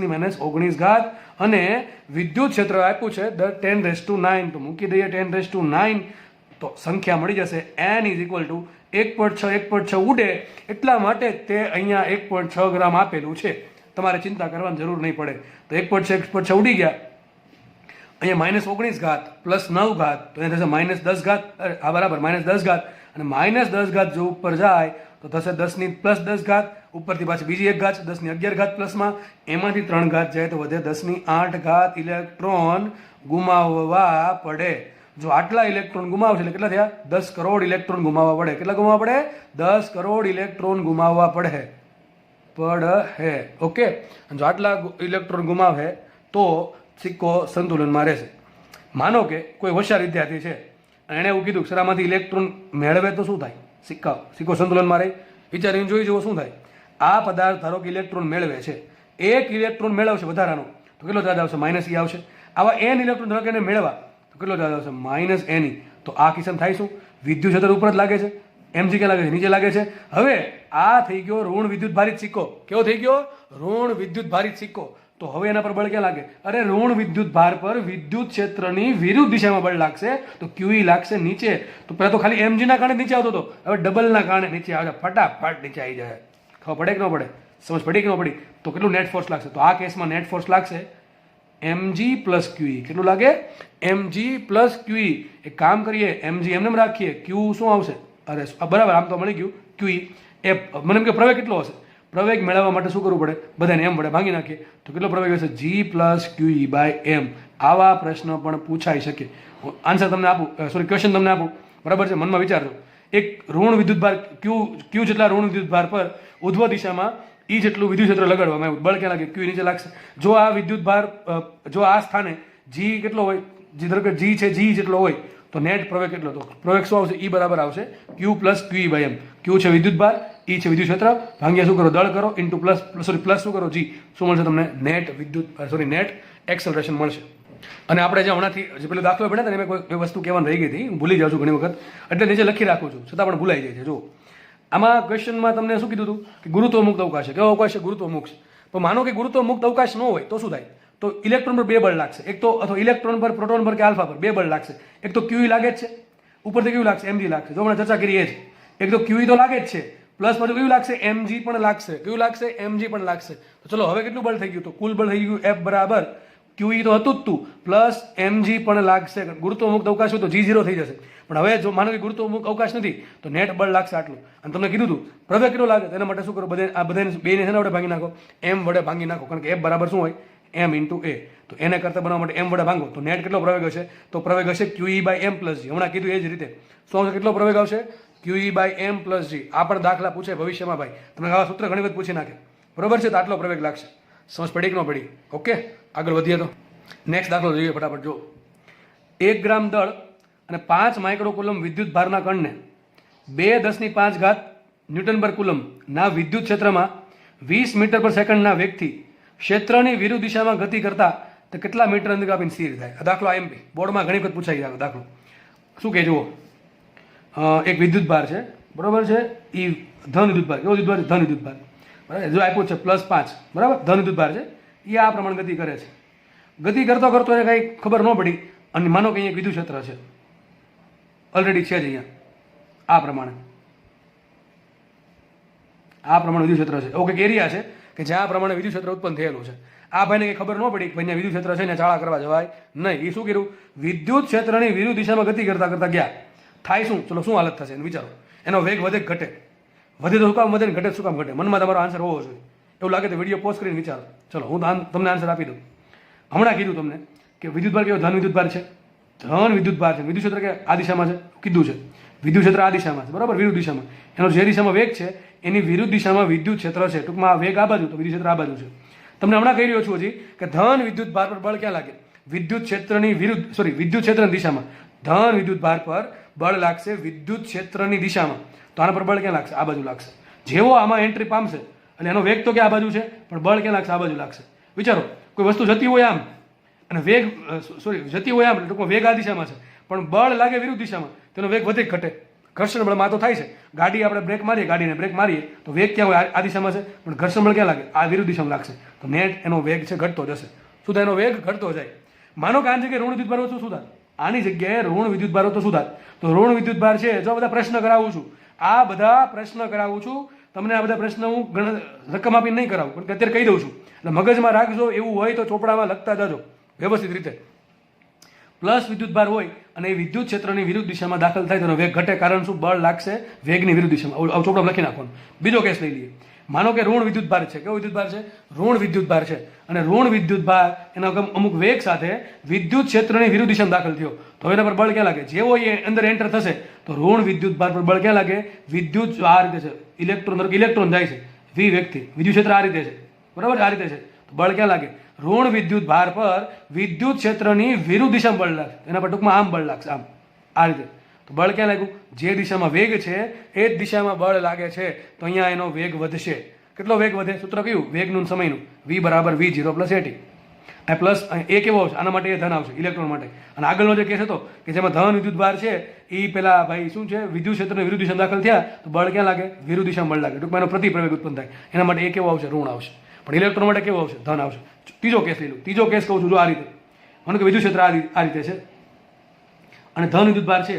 ની -19 અને વિદ્યુત ક્ષેત્ર આપ્યું છે 10⁹ તો મૂકી દઈએ 10⁹ તો સંખ્યા મળી જશે n ઇઝ ઇક્વલ ટુ 1.6 ઉડે એટલા માટે તે અહીંયા 1.6 ગ્રામ આપેલું છે. તમારે ચિંતા કરવાની જરૂર નહીં પડે. તો 1.6 ઉડી ગયા. અહીંયા -19 પ્લસ 9 તો એ થશે -10. આ બરાબર -10 અને -10 જો ઉપર જાય તો થશે 10 ની +10 ઉપરથી પાછી બીજી એક ઘાત 10 ની 11 પ્લસમાં એમાંથી 3 ઘાત જાય તો વધે 10 ની 8 ઇલેક્ટ્રોન ગુમાવવા પડે. જો આટલા ઇલેક્ટ્રોન ગુમાવશે એટલે કેટલા થયા? 10 કરોડ ઇલેક્ટ્રોન ગુમાવવા પડે. કેટલા ગુમાવવા પડે? 10 કરોડ ઇલેક્ટ્રોન ગુમાવવા પડે. ઓકે, જો આટલા ઇલેક્ટ્રોન ગુમાવે તો સિક્કો સંતુલનમાં રહેશે. માનો કે કોઈ હોશિયાર વિદ્યાર્થી છે અને એણે એવું કીધું કે સર આમાંથી ઇલેક્ટ્રોન મેળવે તો શું થાય? સિક્કો સંતુલનમાં રહે. વિચારીને જોઈ જુઓ શું થાય. આ પદાર્થ ધારો કે ઇલેક્ટ્રોન મેળવે છે. એક ઇલેક્ટ્રોન મેળવશે વધારાનો તો કેટલો ચાર્જ આવશે? -E આવશે. આવા n ઇલેક્ટ્રોન ધારો કે એને મેળવા તો કેટલો ચાર્જ આવશે? -Ne. તો આ કિસ્સામાં થાય શું? વિદ્યુત ક્ષેત્ર ઉપર જ લાગે છે. એમજી ક્યાં લાગે છે? નીચે લાગે છે. હવે આ થઈ ગયો ઋણ વિદ્યુત ભારિત સિક્કો. કેવો થઈ ગયો? ઋણ વિદ્યુત ભારિત સિક્કો. તો હવે એના પર બળ ક્યાં લાગે? અરે ઋણ વિદ્યુત ભાર પર વિદ્યુત ક્ષેત્રની વિરુદ્ધ દિશામાં બળ લાગશે તો ક્યુઈ લાગશે નીચે. તો પહેલા તો ખાલી એમજી ના કારણે નીચે આવતો હતો, હવે ડબલના કારણે નીચે આવે. ફટાફટ નીચે આવી જાય. ખબર પડે કે ન પડે? સમજ પડી કે ન પડી? તો કેટલું નેટ ફોર્સ લાગશે? તો આ કેસમાં નેટ ફોર્સ લાગશે mg પ્લસ ક્યુઈ. કેટલું લાગે? mg plus QE. એક કામ કરીએ, mg એમને રાખીએ, ક્યુ શું આવશે? અરે બરાબર, આમ તો મળી ગયું ક્યુઈ. એ મને એમ કે પ્રવેગ કેટલો હશે? પ્રવેગ મેળવવા માટે શું કરવું પડે? બધાને એમ વડે ભાંગી નાખીએ તો કેટલો પ્રવેગ હશે? g plus QE by M. આવા પ્રશ્ન પણ પૂછાઈ શકે. આન્સર તમને આપું, સોરી ક્વેશ્ચન તમને આપું, બરાબર છે? મનમાં વિચારજો. એક ઋણ વિદ્યુતભાર ક્યુ જેટલા ઋણ વિદ્યુતભાર પર ઉધ્વ દિશામાં ઈ જેટલું વિદ્યુત ક્ષેત્ર લગાડવામાં આવ્યું. બળ ક્યાં લાગે? ક્યુ નીચે લાગશે. જો આ વિદ્યુતભાર જો આ સ્થાને જી કેટલો હોય? ધારો કે જી છે, જી જેટલો હોય તો નેટ પ્રવેગ કેટલો? તો પ્રવેગ શું આવશે? ઈ બરાબર આવશે ક્યુ પ્લસ ક્યુઈ બાય એમ. ક્યુ છે વિદ્યુતભાર, ઈ છે વિદ્યુત ક્ષેત્ર, ભાગ્યા શું કરો? દળ કરો, ઇન્ટુ પ્લસ શું કરો? જી. શું મળશે તમને? નેટ નેટ એક્સલરેશન મળશે. અને આપણે જે હમણાંથી જે પેલો દાખલો ભણ્યા હતા ને એમાં કોઈ વસ્તુ કહેવાની રહી ગઈ હતી, હું ભૂલી જાઉં છું ઘણી વખત, એટલે નીચે લખી રાખું છું છતાં પણ ભૂલાઈ જાય છે. જો આમાં ક્વેશ્ચનમાં તમને શું કીધું હતું કે ગુરુત્વ મુક્ત અવકાશ છે. કેવો અવકાશ છે? ગુરુત્વ મુક્ત. પણ માનો કે ગુરુત્વ મુક્ત અવકાશ ન હોય તો શું થાય? તો ઇલેક્ટ્રોન પર બે બળ લાગશે. એક તો અથવા ઇલેક્ટ્રોન પર, પ્રોટોન પર કે આલ્ફા પર બે બળ લાગશે. એક તો ક્યુઈ લાગે જ છે, ઉપરથી કેવું લાગશે? એમજી લાગશે. જો હમણાં ચર્ચા કરી એ જ. એક તો ક્યુઈ તો લાગે જ છે, પ્લસ પાછું કયું લાગશે? એમજી પણ લાગશે. કયું લાગશે? એમજી પણ લાગશે. તો ચલો હવે કેટલું બળ થઈ ગયું? તો કુલ બળ થઈ ગયું F બરાબર QE તો હતું જ તું, પ્લસ mg પણ લાગશે. ગુરુત્વમુક્ત અવકાશ હોય તો G0 થઈ જશે. પણ હવે જો માનો કે ગુરુત્વમુક્ત અવકાશ નથી તો નેટ બળ લાગશે આટલું. અને તમને કીધું હતું પ્રવેગ કેટલો લાગે તેના માટે શું કરો, આ બધાને બેને શેના વડે ભાંગી નાખો, m વડે ભાંગી નાખો. કારણ કે F બરાબર શું હોય, m ઇન્ટુ a. તો એને કરતા બનાવવા માટે m વડે ભાંગો તો નેટ કેટલો પ્રવેગ હશે, તો પ્રવેગ હશે QE/m + g. હમણાં કીધું એ જ રીતે શું આવશે, કેટલો પ્રવેગ આવશે, QE/m + g. આ પણ દાખલા પૂછે ભવિષ્યમાં ભાઈ, તમને આવા સૂત્ર ઘણી વખત પૂછી નાખે, બરોબર છે. તો આટલો પ્રવેગ લાગશે. સમજ પડી કે ન પડી? ઓકે, આગળ વધીએ તો નેક્સ્ટ દાખલો જોઈએ ફટાફટ. જો 1 ગ્રામ દળ અને 5 માઇક્રોકુલમ વિદ્યુત ભારના કણને 2 × 10⁵ ન્યૂટન/કુલમ ના વિદ્યુત ક્ષેત્રમાં 20 મીટર પર સેકન્ડના વેગથી ક્ષેત્રની વિરુદ્ધ દિશામાં ગતિ કરતા તો કેટલા મીટર અંદર કાપીને સ્થિર થાય. આ દાખલો IMP બોર્ડમાં ઘણી વખત પૂછાઈ જાય. દાખલો શું કહે જુઓ, એક વિદ્યુત ભાર છે, બરોબર છે, એ ધન વિદ્યુત ભાર. કેવો વિદ્યુત ભાર? ધન વિદ્યુત ભાર. બરાબર, જો આપ્યું છે +5, બરાબર, ધન વિદ્યુત ભાર છે. એ આ પ્રમાણે ગતિ કરે છે. ગતિ કરતો કરતો એને કંઈ ખબર ન પડી અને માનો કે અહીંયા એક વિદ્યુત ક્ષેત્ર છે, ઓલરેડી છે જ અહીંયા આ પ્રમાણે વિદ્યુત ક્ષેત્ર છે. એવો કંઈક એરિયા છે કે જ્યાં આ પ્રમાણે વિદ્યુત ક્ષેત્ર ઉત્પન્ન થયેલું છે. આ ભાઈને કંઈ ખબર ન પડી કે ભાઈ વિદ્યુત ક્ષેત્ર છે ને ચાળા કરવા જવાય નહીં. એ શું કર્યું, વિદ્યુત ક્ષેત્રની વિરુદ્ધ દિશામાં ગતિ કરતા કરતા ગયા. થાય શું, ચલો શું હાલત થશે વિચારો. એનો વેગ વધે ઘટે, વધે તો શું કામ વધે ને ઘટે શું કામ ઘટે? મનમાં તમારો આન્સર હોવો જોઈએ. એવું લાગે તો વિડીયો પોઝ કરીને વિચારો. ચલો હું તમને આન્સર આપી દઉં. હમણાં કીધું તમને કે વિદ્યુત ભાર કેવો, ધન વિદ્યુત ભાર છે. ધન વિદ્યુત ભાર છે. વિદ્યુત ક્ષેત્ર કે આ દિશામાં છે, કીધું છે વિદ્યુત ક્ષેત્ર આ દિશામાં છે, બરાબર, વિરુદ્ધ દિશામાં. એનો જે દિશામાં વેગ છે એની વિરુદ્ધ દિશામાં વિદ્યુત ક્ષેત્ર છે. ટૂંકમાં આ વેગ આ બાજુ તો વિદ્યુત ક્ષેત્ર આ બાજુ છે. તમને હમણાં કહી રહ્યો છું હજી કે ધન વિદ્યુત ભાર પર બળ ક્યાં લાગે, વિદ્યુત ક્ષેત્રની વિરુદ્ધ, વિદ્યુત ક્ષેત્રની દિશામાં. ધન વિદ્યુત ભાર પર બળ લાગશે વિદ્યુત ક્ષેત્રની દિશામાં. તો આના પર બળ ક્યાં લાગશે, આ બાજુ લાગશે. જેવો આમાં એન્ટ્રી પામશે એટલે એનો વેગ તો ક્યાં આ બાજુ છે, પણ બળ ક્યાં લાગશે, આ બાજુ લાગશે. વિચારો, કોઈ વસ્તુ જતી હોય આમ અને વેગ જતી હોય આમ, ટૂંકમાં વેગ આ દિશામાં છે પણ બળ લાગે વિરુદ્ધ દિશામાં, તેનો વેગ વધે ઘટે. ઘર્ષણ બળમાં તો થાય છે. ગાડી આપણે બ્રેક મારીએ, ગાડીને બ્રેક મારીએ તો વેગ ક્યાં હોય, આ દિશામાં છે, પણ ઘર્ષણ બળ ક્યાં લાગે, આ વિરુદ્ધ દિશામાં લાગશે. તો નેટ એનો વેગ છે ઘટતો જશે. શું થાય, એનો વેગ ઘટતો જાય. માનો કે આની જગ્યાએ ઋણ વિદ્યુત ભાર હોય તો શું થાય, આની જગ્યાએ ઋણ વિદ્યુત ભાર હોય તો શું થાય. તો ઋણ વિદ્યુત ભાર છે. જો બધા પ્રશ્ન કરાવું છું, આ બધા પ્રશ્ન કરાવું છું તમને. આ બધા પ્રશ્ન હું રકમ આપીને નહીં કરાવું, પણ અત્યારે કહી દઉં છું. એટલે મગજમાં રાખજો, એવું હોય તો ચોપડામાં લખતા જજો વ્યવસ્થિત રીતે. પ્લસ વિદ્યુત ભાર હોય અને એ વિદ્યુત ક્ષેત્રની વિરુદ્ધ દિશામાં દાખલ થાય તો વેગ ઘટે. કારણ શું, બળ લાગશે વેગની વિરુદ્ધ દિશામાં. ચોપડામાં લખી નાખવાનું. બીજો કેસ લઈ લઈએ. માનો કે ઋણ વિદ્યુત ભાર છે. કેવો વિદ્યુત ભાર છે, ઋણ વિદ્યુત ભાર છે. અને ઋણ વિદ્યુત ભાર એના અમુક વેગ સાથે વિદ્યુત ક્ષેત્રની વિરુદ્ધ દિશામાં દાખલ થયો તો એના પર બળ ક્યાં લાગે, જેવો એ અંદર એન્ટર થશે તો ઋણ વિદ્યુત ભાર પર બળ ક્યાં લાગે, વિદ્યુત આ રીતે છે, ઇલેક્ટ્રોન જાય છે વી વેગથી, વિદ્યુત ક્ષેત્ર આ રીતે છે, બરાબર, આ રીતે છે, તો બળ ક્યાં લાગે, ઋણ વિદ્યુત ભાર પર વિદ્યુત ક્ષેત્રની વિરુદ્ધ દિશામાં બળ લાગશે. એના પર ટૂંકમાં આમ બળ લાગશે, આમ આ રીતે. તો બળ ક્યાં લાગ્યું, જે દિશામાં વેગ છે એ જ દિશામાં બળ લાગે છે. તો અહીંયા એનો વેગ વધશે. કેટલો વેગ વધે, સૂત્ર કયું, વેગનું સમયનું, v = v0 + at. આ પ્લસ એ કેવો આવશે, આના માટે એ ધન આવશે ઇલેક્ટ્રોન માટે. અને આગળનો જે કેસ હતો કે જેમાં ધન વિદ્યુત ભાર છે એ પેલા ભાઈ શું છે, વિદ્યુત ક્ષેત્રની વિરુદ્ધ દિશામાં દાખલ થયા તો બળ ક્યાં લાગે, વિરુદ્ધ દિશામાં બળ લાગે. ટૂંકમાં એનો પ્રતિપ્રવેગ ઉત્પન્ન થાય. એના માટે એ કેવો આવશે, ઋણ આવશે. પણ ઇલેક્ટ્રોન માટે કેવો આવશે, ધન આવશે. ત્રીજો કેસ લઈ લો. ત્રીજો કેસ કહું છું, જો આ રીતે મને કે વિદ્યુત ક્ષેત્ર આ રીતે છે અને ધન વિદ્યુત ભાર છે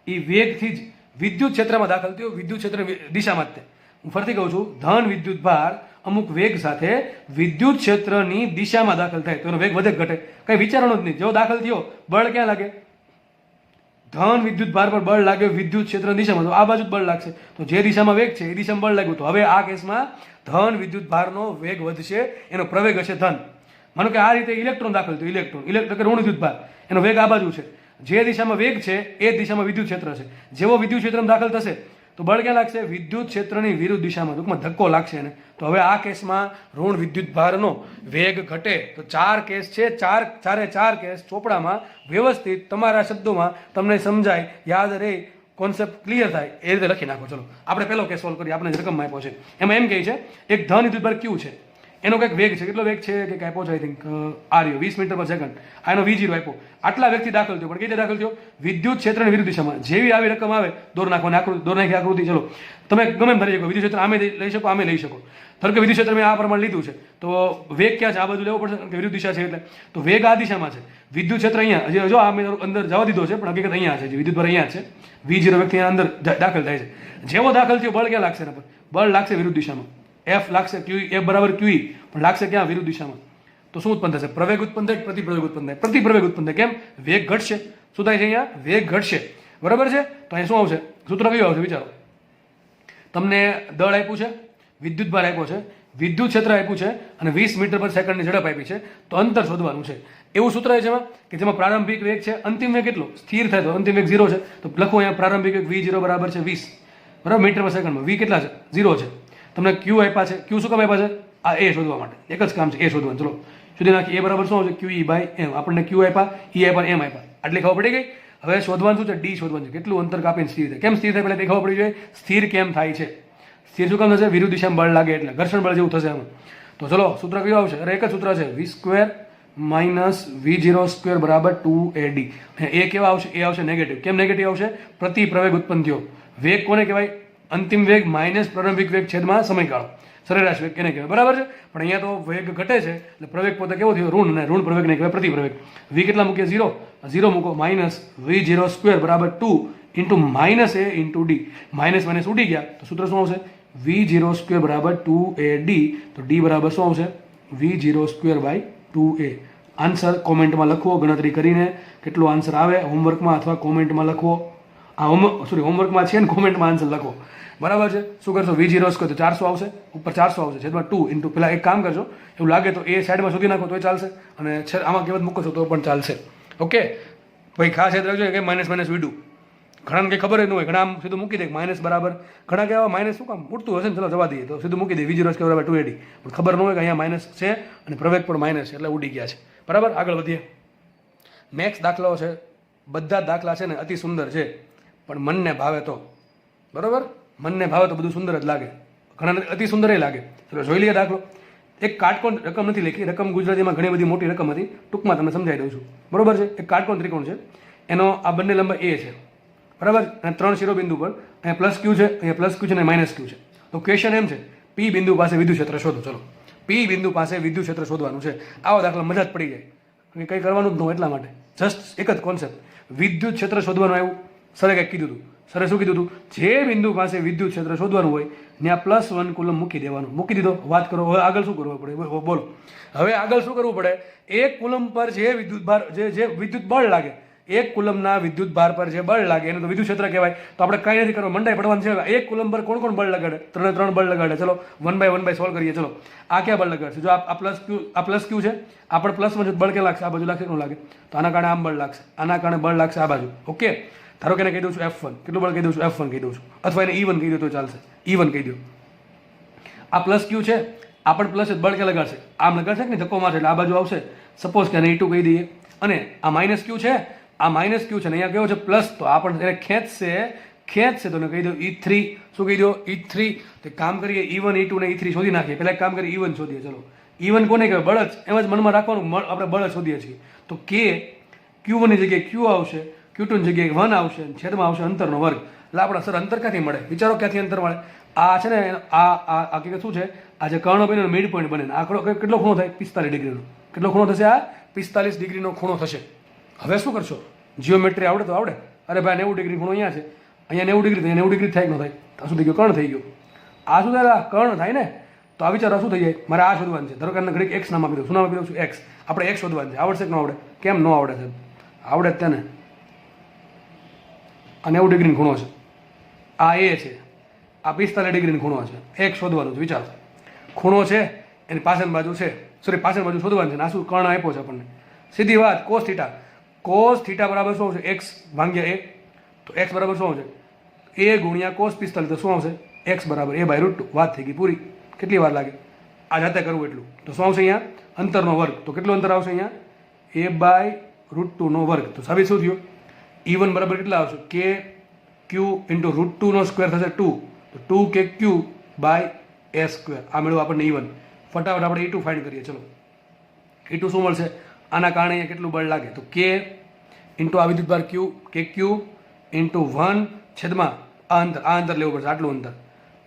એ વેગથી જ વિદ્યુત ક્ષેત્રમાં દાખલ થયો, વિદ્યુત ક્ષેત્ર દિશામાં જ તે. હું ફરીથી કહું છું, ધન વિદ્યુત ભાર અમુક વેગ સાથે વિદ્યુત ક્ષેત્રની દિશામાં દાખલ થાય તો એનો વેગ વધે ઘટે, કઈ વિચારવાનું જ નહીં. જેવો દાખલ થયો બળ ક્યાં લાગે, ધન વિદ્યુત ભાર પર બળ લાગ્યો વિદ્યુત ક્ષેત્રની દિશામાં, તો આ બાજુ જ બળ લાગશે. તો જે દિશામાં વેગ છે એ દિશામાં બળ લાગ્યું. તો હવે આ કેસમાં ધન વિદ્યુત ભારનો વેગ વધશે, એનો પ્રવેગ હશે ધન. માનો કે આ રીતે ઇલેક્ટ્રોન દાખલ થયો, ઇલેક્ટ્રોન કે ઋણ વિદ્યુત ભાર, એનો વેગ આ બાજુ છે. જે દિશામાં વેગ છે એ જ દિશામાં વિદ્યુત ક્ષેત્ર છે. જેવો વિદ્યુત ક્ષેત્રમાં દાખલ થશે તો બળ ક્યાં લાગશે, વિદ્યુત ક્ષેત્રની વિરુદ્ધ દિશામાં, ટૂંકમાં ધક્કો લાગશે એને. તો હવે આ કેસમાં ઋણ વિદ્યુત ભારનો વેગ ઘટે. તો 4 કેસ છે, ચારે કેસ ચોપડામાં વ્યવસ્થિત તમારા શબ્દોમાં તમને સમજાય, યાદ રહે, કોન્સેપ્ટ ક્લિયર થાય એ રીતે લખી નાખો. ચલો આપણે પહેલો કેસ સોલ્વ કરીએ. આપણે રકમમાં આપ્યો છે એમાં એમ કહે છે એક ધન વિદ્યુત ભાર ક્યુ છે, એનો કંઈક વેગ છે, કેટલો વેગ છે કે આપ્યો છે, આઈ થિંક આ રહ્યો 20 મીટર પર સેકન્ડ. આ એનો v0 આપ્યો. આટલા વેગથી દાખલ થયો, પણ કઈ રીતે દાખલ થયો, વિદ્યુત ક્ષેત્રની વિરુદ્ધ દિશામાં. જેવી આવી રકમ આવે દોર નાખવાની આકૃતિ, દોર નાખી આકૃતિ. ચલો તમે ગમે એમ ધરી શકો, વિદ્યુત ક્ષેત્ર આમે લઈ શકો, આમે લઈ શકો. ધારો કે વિદ્યુત ક્ષેત્ર મેં આ પ્રમાણે લીધું છે તો વેગ ક્યાં છે, આ બાજુ લેવો પડશે કે વિરુદ્ધ દિશા છે એટલે. તો વેગ આ દિશામાં છે, વિદ્યુત ક્ષેત્ર અહીંયા, હજી જો આ મેં અંદર જવા દીધો છે પણ હકીકત અહીંયા છે, વિદ્યુત ભાર અહીંયા છે, v0 વેગથી અંદર દાખલ થાય છે. જેવો દાખલ થયો બળ ક્યાં લાગશે, એના પર બળ લાગશે વિરુદ્ધ દિશામાં. F લાગશે, F = QE, પણ લાગશે ક્યાં, વિરુદ્ધ દિશામાં. તો શું ઉત્પન્ન થશે? પ્રવેગ ઉત્પન્ન થાય, પ્રતિપ્રવેગ ઉત્પન્ન થાય. પ્રતિપ્રવેગ ઉત્પન્ન થાય. કેમ? વેગ ઘટશે. શું થાય છે અહીંયા? વેગ ઘટશે. બરાબર છે. તો અહીંયા શું આવશે? સૂત્ર કયું આવશે? વિચારો. તમને દળ આપ્યું છે, વિદ્યુત ભાર આપ્યો છે, વિદ્યુત ક્ષેત્ર આપ્યું છે અને 20 મીટર પર સેકન્ડની ઝડપ આપી છે. તો અંતર શોધવાનું છે. એવું સૂત્ર છે જેમાં કે જેમાં પ્રારંભિક વેગ છે, અંતિમ વેગ કેટલો સ્થિર થાય તો અંતિમ વેગ 0 છે. તો લખો અહીંયા પ્રારંભિક વેગ v0 બરાબર છે 20 બરાબર મીટર પર સેકન્ડમાં. v કેટલા છે? 0 છે. તમને q આપ્યા છે. q શું કામ આપ્યા છે? આ એ શોધવા માટે. એક જ કામ છે એ શોધવાનું. ચલો સુધી નાખી. એ બરાબર શું આવશે? qe by m. આપણને q આપ્યા, e આપ્યા, m આપ્યા. આટલી ખબર પડી ગઈ. હવે શોધવાનું શું છે? d શોધવાનું છે. કેટલું અંતર કાપીને સ્થિર થાય. કેમ સ્થિર થાય પહેલા ખબર પડી જોઈએ. સ્થિર કેમ થાય છે? સ્થિર શું કામ થશે? વિરુદ્ધ દિશામાં બળ લાગે એટલે ઘર્ષણ બળ જેવું થશે આમાં. તો ચલો સૂત્ર કયું આવશે? અરે એક જ સૂત્ર છે, v square minus v0 square બરાબર 2ad. એ કેવા આવશે? એ આવશે નેગેટિવ. કેમ નેગેટિવ આવશે? પ્રતિ પ્રવેગ ઉત્પન્ન થયો. વેગ કોને કહેવાય? અંતિમ વેગ માઇનસ પ્રારંભિક વેગ છેદમાં સમયગાળો. સરેરાશ વેગ કેને કહેવાય? બરાબર છે. પણ અહીંયા તો વેગ ઘટે છે એટલે પ્રવેગ પોતે કેવો થયો? ઋણ. અને ઋણ પ્રવેગ નહીં કહેવાય, પ્રતિપ્રવેગ. v કેટલા મૂકીએ? 0 મૂકો. માઇનસ v0 સ્ક્વેર બરાબર 2 into minus a into d. Minus minus ઉડી ગયા તો સૂત્ર શું આવશે? v0 સ્ક્વેર બરાબર 2ad. તો d બરાબર શું આવશે? v0 square by 2a. Answer કોમેન્ટમાં લખવો ગણતરી કરીને. કેટલો આન્સર આવે હોમવર્કમાં અથવા કોમેન્ટમાં લખવો. આ હોમવર્કમાં છે ને કોમેન્ટમાં આન્સર લખો. બરાબર છે. શું કરશો? v0 સ્ક્વેર તો 400 આવશે, ઉપર 400 આવશે છેદમાં 2 ઇન્ટુ પેલા એક કામ કરજો, એવું લાગે તો એ સાઈડમાં શોધી નાખો તોય ચાલશે અને આમાં કેવત મૂકો છો તો પણ ચાલશે. ઓકે ભાઈ ખાસ યાદ રાખજો કે માઇનસ માઇનસ વીડું. ઘણાને કંઈ ખબર જ ન હોય, ઘણા આમ સીધું મૂકી દે માઇનસ બરાબર. ઘણા કહેવા માઇનસ શું કામ ઉડતું હશે ને, ચલો જવા દઈએ તો સીધું મૂકી દે v0 સ્ક્વેર બરાબર 2ad. પણ ખબર ન હોય કે અહીંયા માઇનસ છે અને પ્રવેગ પણ માઇનસ છે એટલે ઉડી ગયા છે. બરાબર. આગળ વધીએ. નેક્સ્ટ દાખલાઓ છે. બધા દાખલા છે ને અતિ સુંદર છે પણ મનને ભાવે તો. બરાબર. મનને ભાવે તો બધું સુંદર જ લાગે, ઘણા અતિ સુંદર લાગે. ચલો જોઈ લઈએ દાખલો. એક કાટકોણ રકમ નથી લખી. રકમ ગુજરાતીમાં ઘણી બધી મોટી રકમ હતી. ટૂંકમાં તમને સમજાવી દઉં છું. બરાબર છે. એક કાટકોણ ત્રિકોણ છે. એનો આ બંને લંબાઈ a છે. બરાબર. અને 3 શિરોબિંદુ પર અહીંયા પ્લસ ક્યુ છે, અહીંયા પ્લસ ક્યુ છે અને માઇનસ ક્યુ છે. તો ક્વેશ્ચન એમ છે p બિંદુ પાસે વિદ્યુત ક્ષેત્ર શોધો. ચલો p બિંદુ પાસે વિદ્યુત ક્ષેત્ર શોધવાનું છે. આવો દાખલા મજા જ પડી જાય. કંઈ કરવાનું જ ન હોય એટલા માટે. જસ્ટ એક જ કોન્સેપ્ટ. વિદ્યુત ક્ષેત્ર શોધવાનું આવ્યું. સરે કંઈક કીધું હતું. સરે શું કીધું હતું? જે બિંદુ પાસે વિદ્યુત ક્ષેત્ર શોધવાનું હોય ત્યાં +1 કુલમ મૂકી દેવાનું. મૂકી દીધો. વાત કરો. હવે આગળ શું કરવું પડે? બોલો. હવે આગળ શું કરવું પડે? 1 કુલમ પર જે વિદ્યુત ભાર જે વિદ્યુત બળ લાગે, 1 કુલમના વિદ્યુત ભાર પર જે બળ લાગે એને તો વિદ્યુત ક્ષેત્ર કહેવાય. તો આપણે કંઈ નથી કરવું, મંડાઈ પડવાનું છે. 1 કુલમ પર કોણ કોણ બળ લગાડે? 3 બળ લગાડે. ચલો 1 બાય સોલ્વ કરીએ. ચલો આ ક્યાં બળ લગાડશે? જો આ પ્લસ ક્યુ છે, આ પણ પ્લસમાં બળ ક્યાં લાગશે? આ બાજુ લાગશે કે ન લાગે? તો આના કારણે આમ બળ લાગશે, આના કારણે બળ લાગશે આ બાજુ. ઓકે. ધારો કે એને કહી દઉં છું F1. કેટલું બળ કહી દઉં છું? F1 કહી દઉં છું. અથવા એને E1 કહી દો તો ચાલશે. E1 કહી દો. આ પ્લસ ક્યુ છે, આ પણ પ્લસ બળ ક્યાં લગાડશે? આમ લગાડશે કે નહીં? ધક્કો મારશે એટલે આ બાજુ આવશે. સપોઝ કે એને E2 કહી દઈએ. અને આ માઇનસ ક્યુ છે, આ માઇનસ ક્યુ છે ને અહીંયા કેવો છે? પ્લસ. તો આ પણ એને ખેંચશે તો એને કહી દો E3. શું કહી દો? E3. તો કામ કરીએ E1, E2 ને E3 શોધી નાખીએ. પહેલાં એક કામ કરીએ E1 શોધીએ. ચલો E1 કોને કહેવાય? બળ જ. એમ જ મનમાં રાખવાનું. આપણે બળ જ શોધીએ છીએ. તો કે Q1 ની જગ્યાએ Q આવશે, Q2 ની જગ્યાએ 1 આવશે, છેદમાં આવશે અંતરનો વર્ગ. એટલે આપણા સર અંતર ક્યાંથી મળે? વિચારો ક્યાંથી અંતર મળે? આ છે ને આ હકીકત શું છે? આ જે કર્ણ બને મિડ પોઈન્ટ બને. આંકડો કેટલો ખૂણો થાય? 45 ડિગ્રીનો. કેટલો ખૂણો થશે? આ 45 ડિગ્રીનો ખૂણો થશે. હવે શું કરશો? જીઓમેટ્રી આવડે તો આવડે. અરે ભાઈ 90 ડિગ્રી ખૂણો અહીંયા છે, અહીંયા 90 ડિગ્રી થાય, 90 ડિગ્રી થાય કે ન થાય? આ શું થઈ ગયું? કર્ણ થઈ ગયો. આ શું થાય? કર્ણ થાય ને. તો આ વિચારો શું થઈ જાય? મારે આ શોધવાનું છે. ધારો કે ઘડીક એક્સ નામ આપી દઉં. શું નામ આપી દઉં છું? એક્સ. આપણે એક્સ શોધવાનું છે. આવડશે કે ન આવડે? કેમ ન આવડે છે? આવડે જ તેને. આ 90 ડિગ્રીનો ખૂણો છે, આ એ છે, આ 45 ડિગ્રીનો ખૂણો છે. એક શોધવાનું છે. વિચારો ખૂણો છે એની પાછળની બાજુ છે, સોરી પાછળની બાજુ શોધવાનું છે. આ શું કર્ણ આપ્યો છે આપણને? સીધી વાત. Cos theta. કોસ થીટા બરાબર શું આવશે? એક્સ ભાગ્યા એ. તો એક્સ બરાબર શું આવશે? એ ગુણ્યા કોસ 45. તો શું આવશે? એક્સ બરાબર a બાય √2. વાત થઈ ગઈ પૂરી. કેટલી વાર લાગે આ જાતે કરવું એટલું? તો શું આવશે અહીંયા? અંતરનો વર્ગ. તો કેટલું અંતર આવશે અહીંયા? a બાય √2 નો વર્ગ. તો સાબિત શું થયું? E1 બરાબર કેટલા આવશે? કે ક્યુ ઇન્ટુ √2 નો સ્ક્વેર થશે 2. તો 2 કે ક્યુ બાય a સ્ક્વેર. આ મેળવું આપણને E1. ફટાફટ આપણે E2 ફાઇન્ડ કરીએ. ચલો E2 શું મળશે? આના કારણે અહીંયા કેટલું બળ લાગે? તો કે ઇન્ટુ આ વિદ્યુતભાર ક્યુ, કે ક્યુ ઇન્ટુ 1 છેદમાં આ અંતર લેવું પડશે. આટલું અંતર.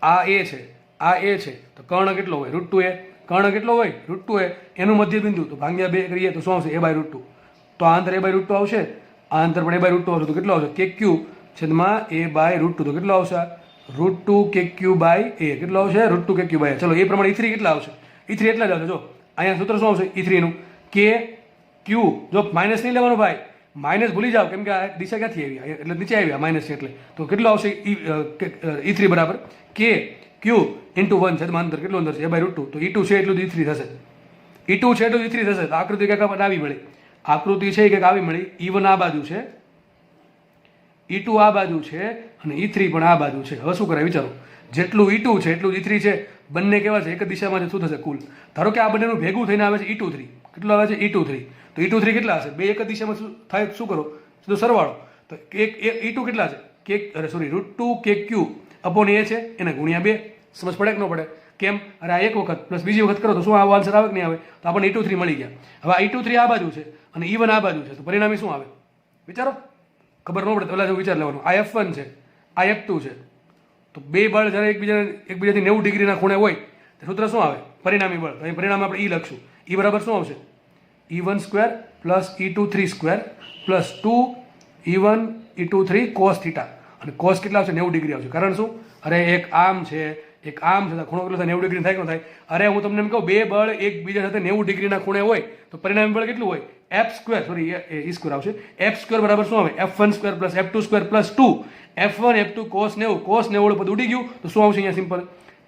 આ એ છે, આ એ છે. તો કર્ણ કેટલો હોય? √2a. કર્ણ કેટલો હોય? √2a. એનું મધ્ય બિંદુ તો ભાગ્યા 2 કરીએ તો શું આવશે? a by √2. તો આ અંતર a બાય √2 આવશે. આ અંતર પણ a બાય √2 આવશે. તો કેટલો આવશે? કે ક્યુ છેદમાં a બાય √2. તો કેટલો આવશે? √2 કે ક્યુ બાય a. કેટલો આવશે? √2 કે ક્યુ બાય a. ચલો એ પ્રમાણે E3 કેટલા આવશે? E3 એટલા જ આવશે. જો અહીંયા સૂત્ર શું આવશે E3 નું કે ક્યુ, જો માઇનસ નહીં લેવાનું ભાઈ, માઇનસ ભૂલી જાઓ કેમ કે આ દિશા ક્યાંથી આવી એટલે નીચે આવી માઇનસ છે એટલે, તો કેટલું આવશે E3 બરાબર કે ક્યુ ઇન્ટુ 1 છેદમાં કેટલું અંદર છે a/√2, તો E2 છે એટલું E3 થશે, E2 છે એટલું E3 થશે. તો આકૃતિ કંઈક આવી મળી, આકૃતિ છે કંઈક આવી મળી. E1 આ બાજુ છે, E2 આ બાજુ છે અને E3 પણ આ બાજુ છે. હવે શું કરાય વિચારો, જેટલું E2 છે એટલું E3 છે, બંને કેવા છે એક જ દિશામાં છે, શું થશે કુલ, ધારો કે આ બંનેનું ભેગું થઈને આવે છે E23, કેટલું આવે છે E23, તો E23 કેટલા હશે, બે એક જ દિશામાં શું થાય, શું કરો સીધો સરવાળો, તો એક E2 કેટલા છે √2 કે ક્યુ અપોન એ છે એને ગુણ્યા 2, સમજ પડે કે ન પડે, કેમ, અરે આ એક વખત પ્લસ બીજી વખત કરો તો શું આવો આન્સર આવે કે નહીં આવે, તો આપણને E23 મળી ગયા. હવે E23 આ બાજુ છે અને E1 આ બાજુ છે, તો પરિણામી શું આવે વિચારો, ખબર ન પડે તો પેલા જો વિચાર લેવાનું. આ F1 છે, આ F2 છે, તો બે બળ જ્યારે એકબીજાથી 90 ડિગ્રીના ખૂણે હોય તો સૂત્ર શું આવે, પરિણામી બળ. તો અહીં પરિણામ આપણે E લખશું, E બરાબર શું આવશે E1² plus E23² plus 2 E1 E23 cos theta, અને cos કેટલા આવશે 90 ડિગ્રી આવશે. કારણ શું, અરે એક આમ છે એક આમ છે, ખૂણો કેટલો થાય 90 ડિગ્રી થાય કે ન થાય. અરે હું તમને એમ કહું બે બળ એકબીજા સાથે 90 ડિગ્રીના ખૂણે હોય તો પરિણામી બળ કેટલું હોય F² આવશે. F² બરાબર શું આવે F1² plus F2² plus 2 F1 F2 cos 90 પદ ઉડી ગયું, તો શું આવશે અહીંયા સિમ્પલ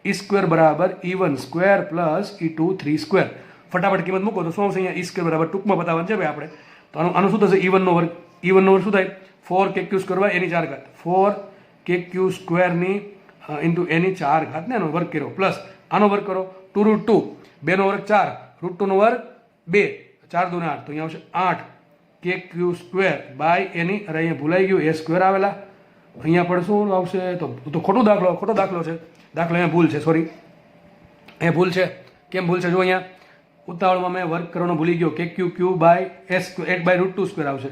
E² બરાબર E1² પ્લસ E23². ફટાફટ કિંમત મૂકો તો શું આવશે અહીંયા E² બરાબર, ટૂંકમાં બતાવવાનું છે ભાઈ આપણે, તો આનું શું થશે E1 નો વર્ગ શું થાય 4kq² એની 4 ઘાત, 4kq² ની ઇન્ટુ એની 4 ઘાત ને એનો વર્ગ કર્યો, પ્લસ આનો વર્ગ કરો 2√2, 2 નો વર્ગ 4, √2 નો વર્ગ 2, 4 દુ 8, તો અહીંયા આવશે 8kq² બાય એની, અરે અહીંયા ભૂલાઈ ગયું a² આવેલા, અહીંયા પણ શું આવશે, તો ખોટો દાખલો છે, દાખલો અહીંયા ભૂલ છે, સોરી અહીંયા ભૂલ છે. કેમ ભૂલ છે, જો અહીંયા ઉતાવળમાં મેં વર્ગ કરવાનો ભૂલી ગયો, kq³ બાય s² આવશે,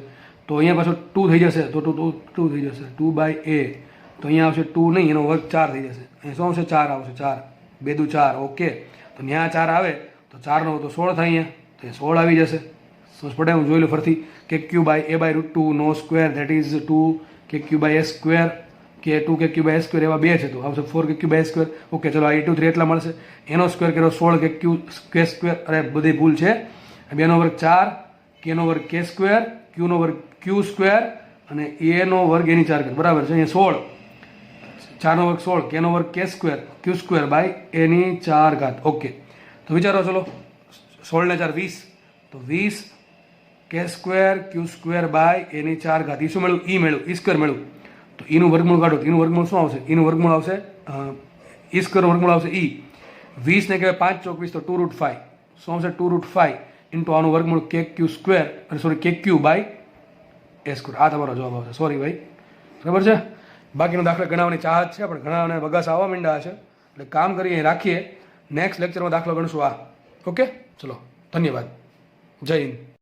તો અહીંયા પાછો 2 થઈ જશે, તો 2 થઈ જશે 2 બાય a, તો અહીંયા આવશે 2 નહીં, એનો વર્ગ 4 થઈ જશે, અહીંયા શું આવશે 4 આવશે, 4 2 દુ 4, ઓકે. તો ત્યાં 4 આવે તો 4 નો તો 16 થાય, અહીંયા તો 16 આવી જશે. સમજ પડે, હું જોઈ લો ફરતી, kq બાય a/√2 નો square that is 2kq by s², કે 2kq બાય s² એવા બે છે, તો આવશે 4kq બાય s². ઓકે, ચલો આ E23 એટલા મળશે, એનો સ્ક્વેર કર્યો 16kq², અરે બધી ભૂલ છે, 2 નો વર્ગ 4, k નો વર્ગ k², q નો વર્ગ q² અને a નો વર્ગ એની 4 ઘાત, બરાબર છે. અહીંયા 16, 4 નો વર્ગ 16, k નો વર્ગ k² બાય એની 4 ઘાત. ઓકે, તો વિચારો ચલો 16 ને 4 20, તો 20 k² બાય એની 4 ઘાત. શું મળ્યું, E મળ્યું, E² મળ્યું, તો ઈનું વર્ગમૂળ કાઢો, તો ઈનું વર્ગમૂળ શું આવશે, ઈનું વર્ગમૂળ આવશે E² વર્ગમૂળ આવશે E, 20 ને કહેવાય 5 ચોક 20, તો 2√5, શું આવશે 2√5 ઇન્ટુ આનું વર્ગમૂળ kq² અને સોરી kq બાય a². આ તમારો જવાબ આવશે, સોરી ભાઈ, બરાબર છે. બાકીનો દાખલા ગણાવવાની ચાહત છે, પણ ઘણા બગાસ આવવા માંડ્યા છે, એટલે કામ કરીએ રાખીએ, નેક્સ્ટ લેક્ચરમાં દાખલો ગણશું આ. ઓકે, ચલો ધન્યવાદ, જય હિન્દ.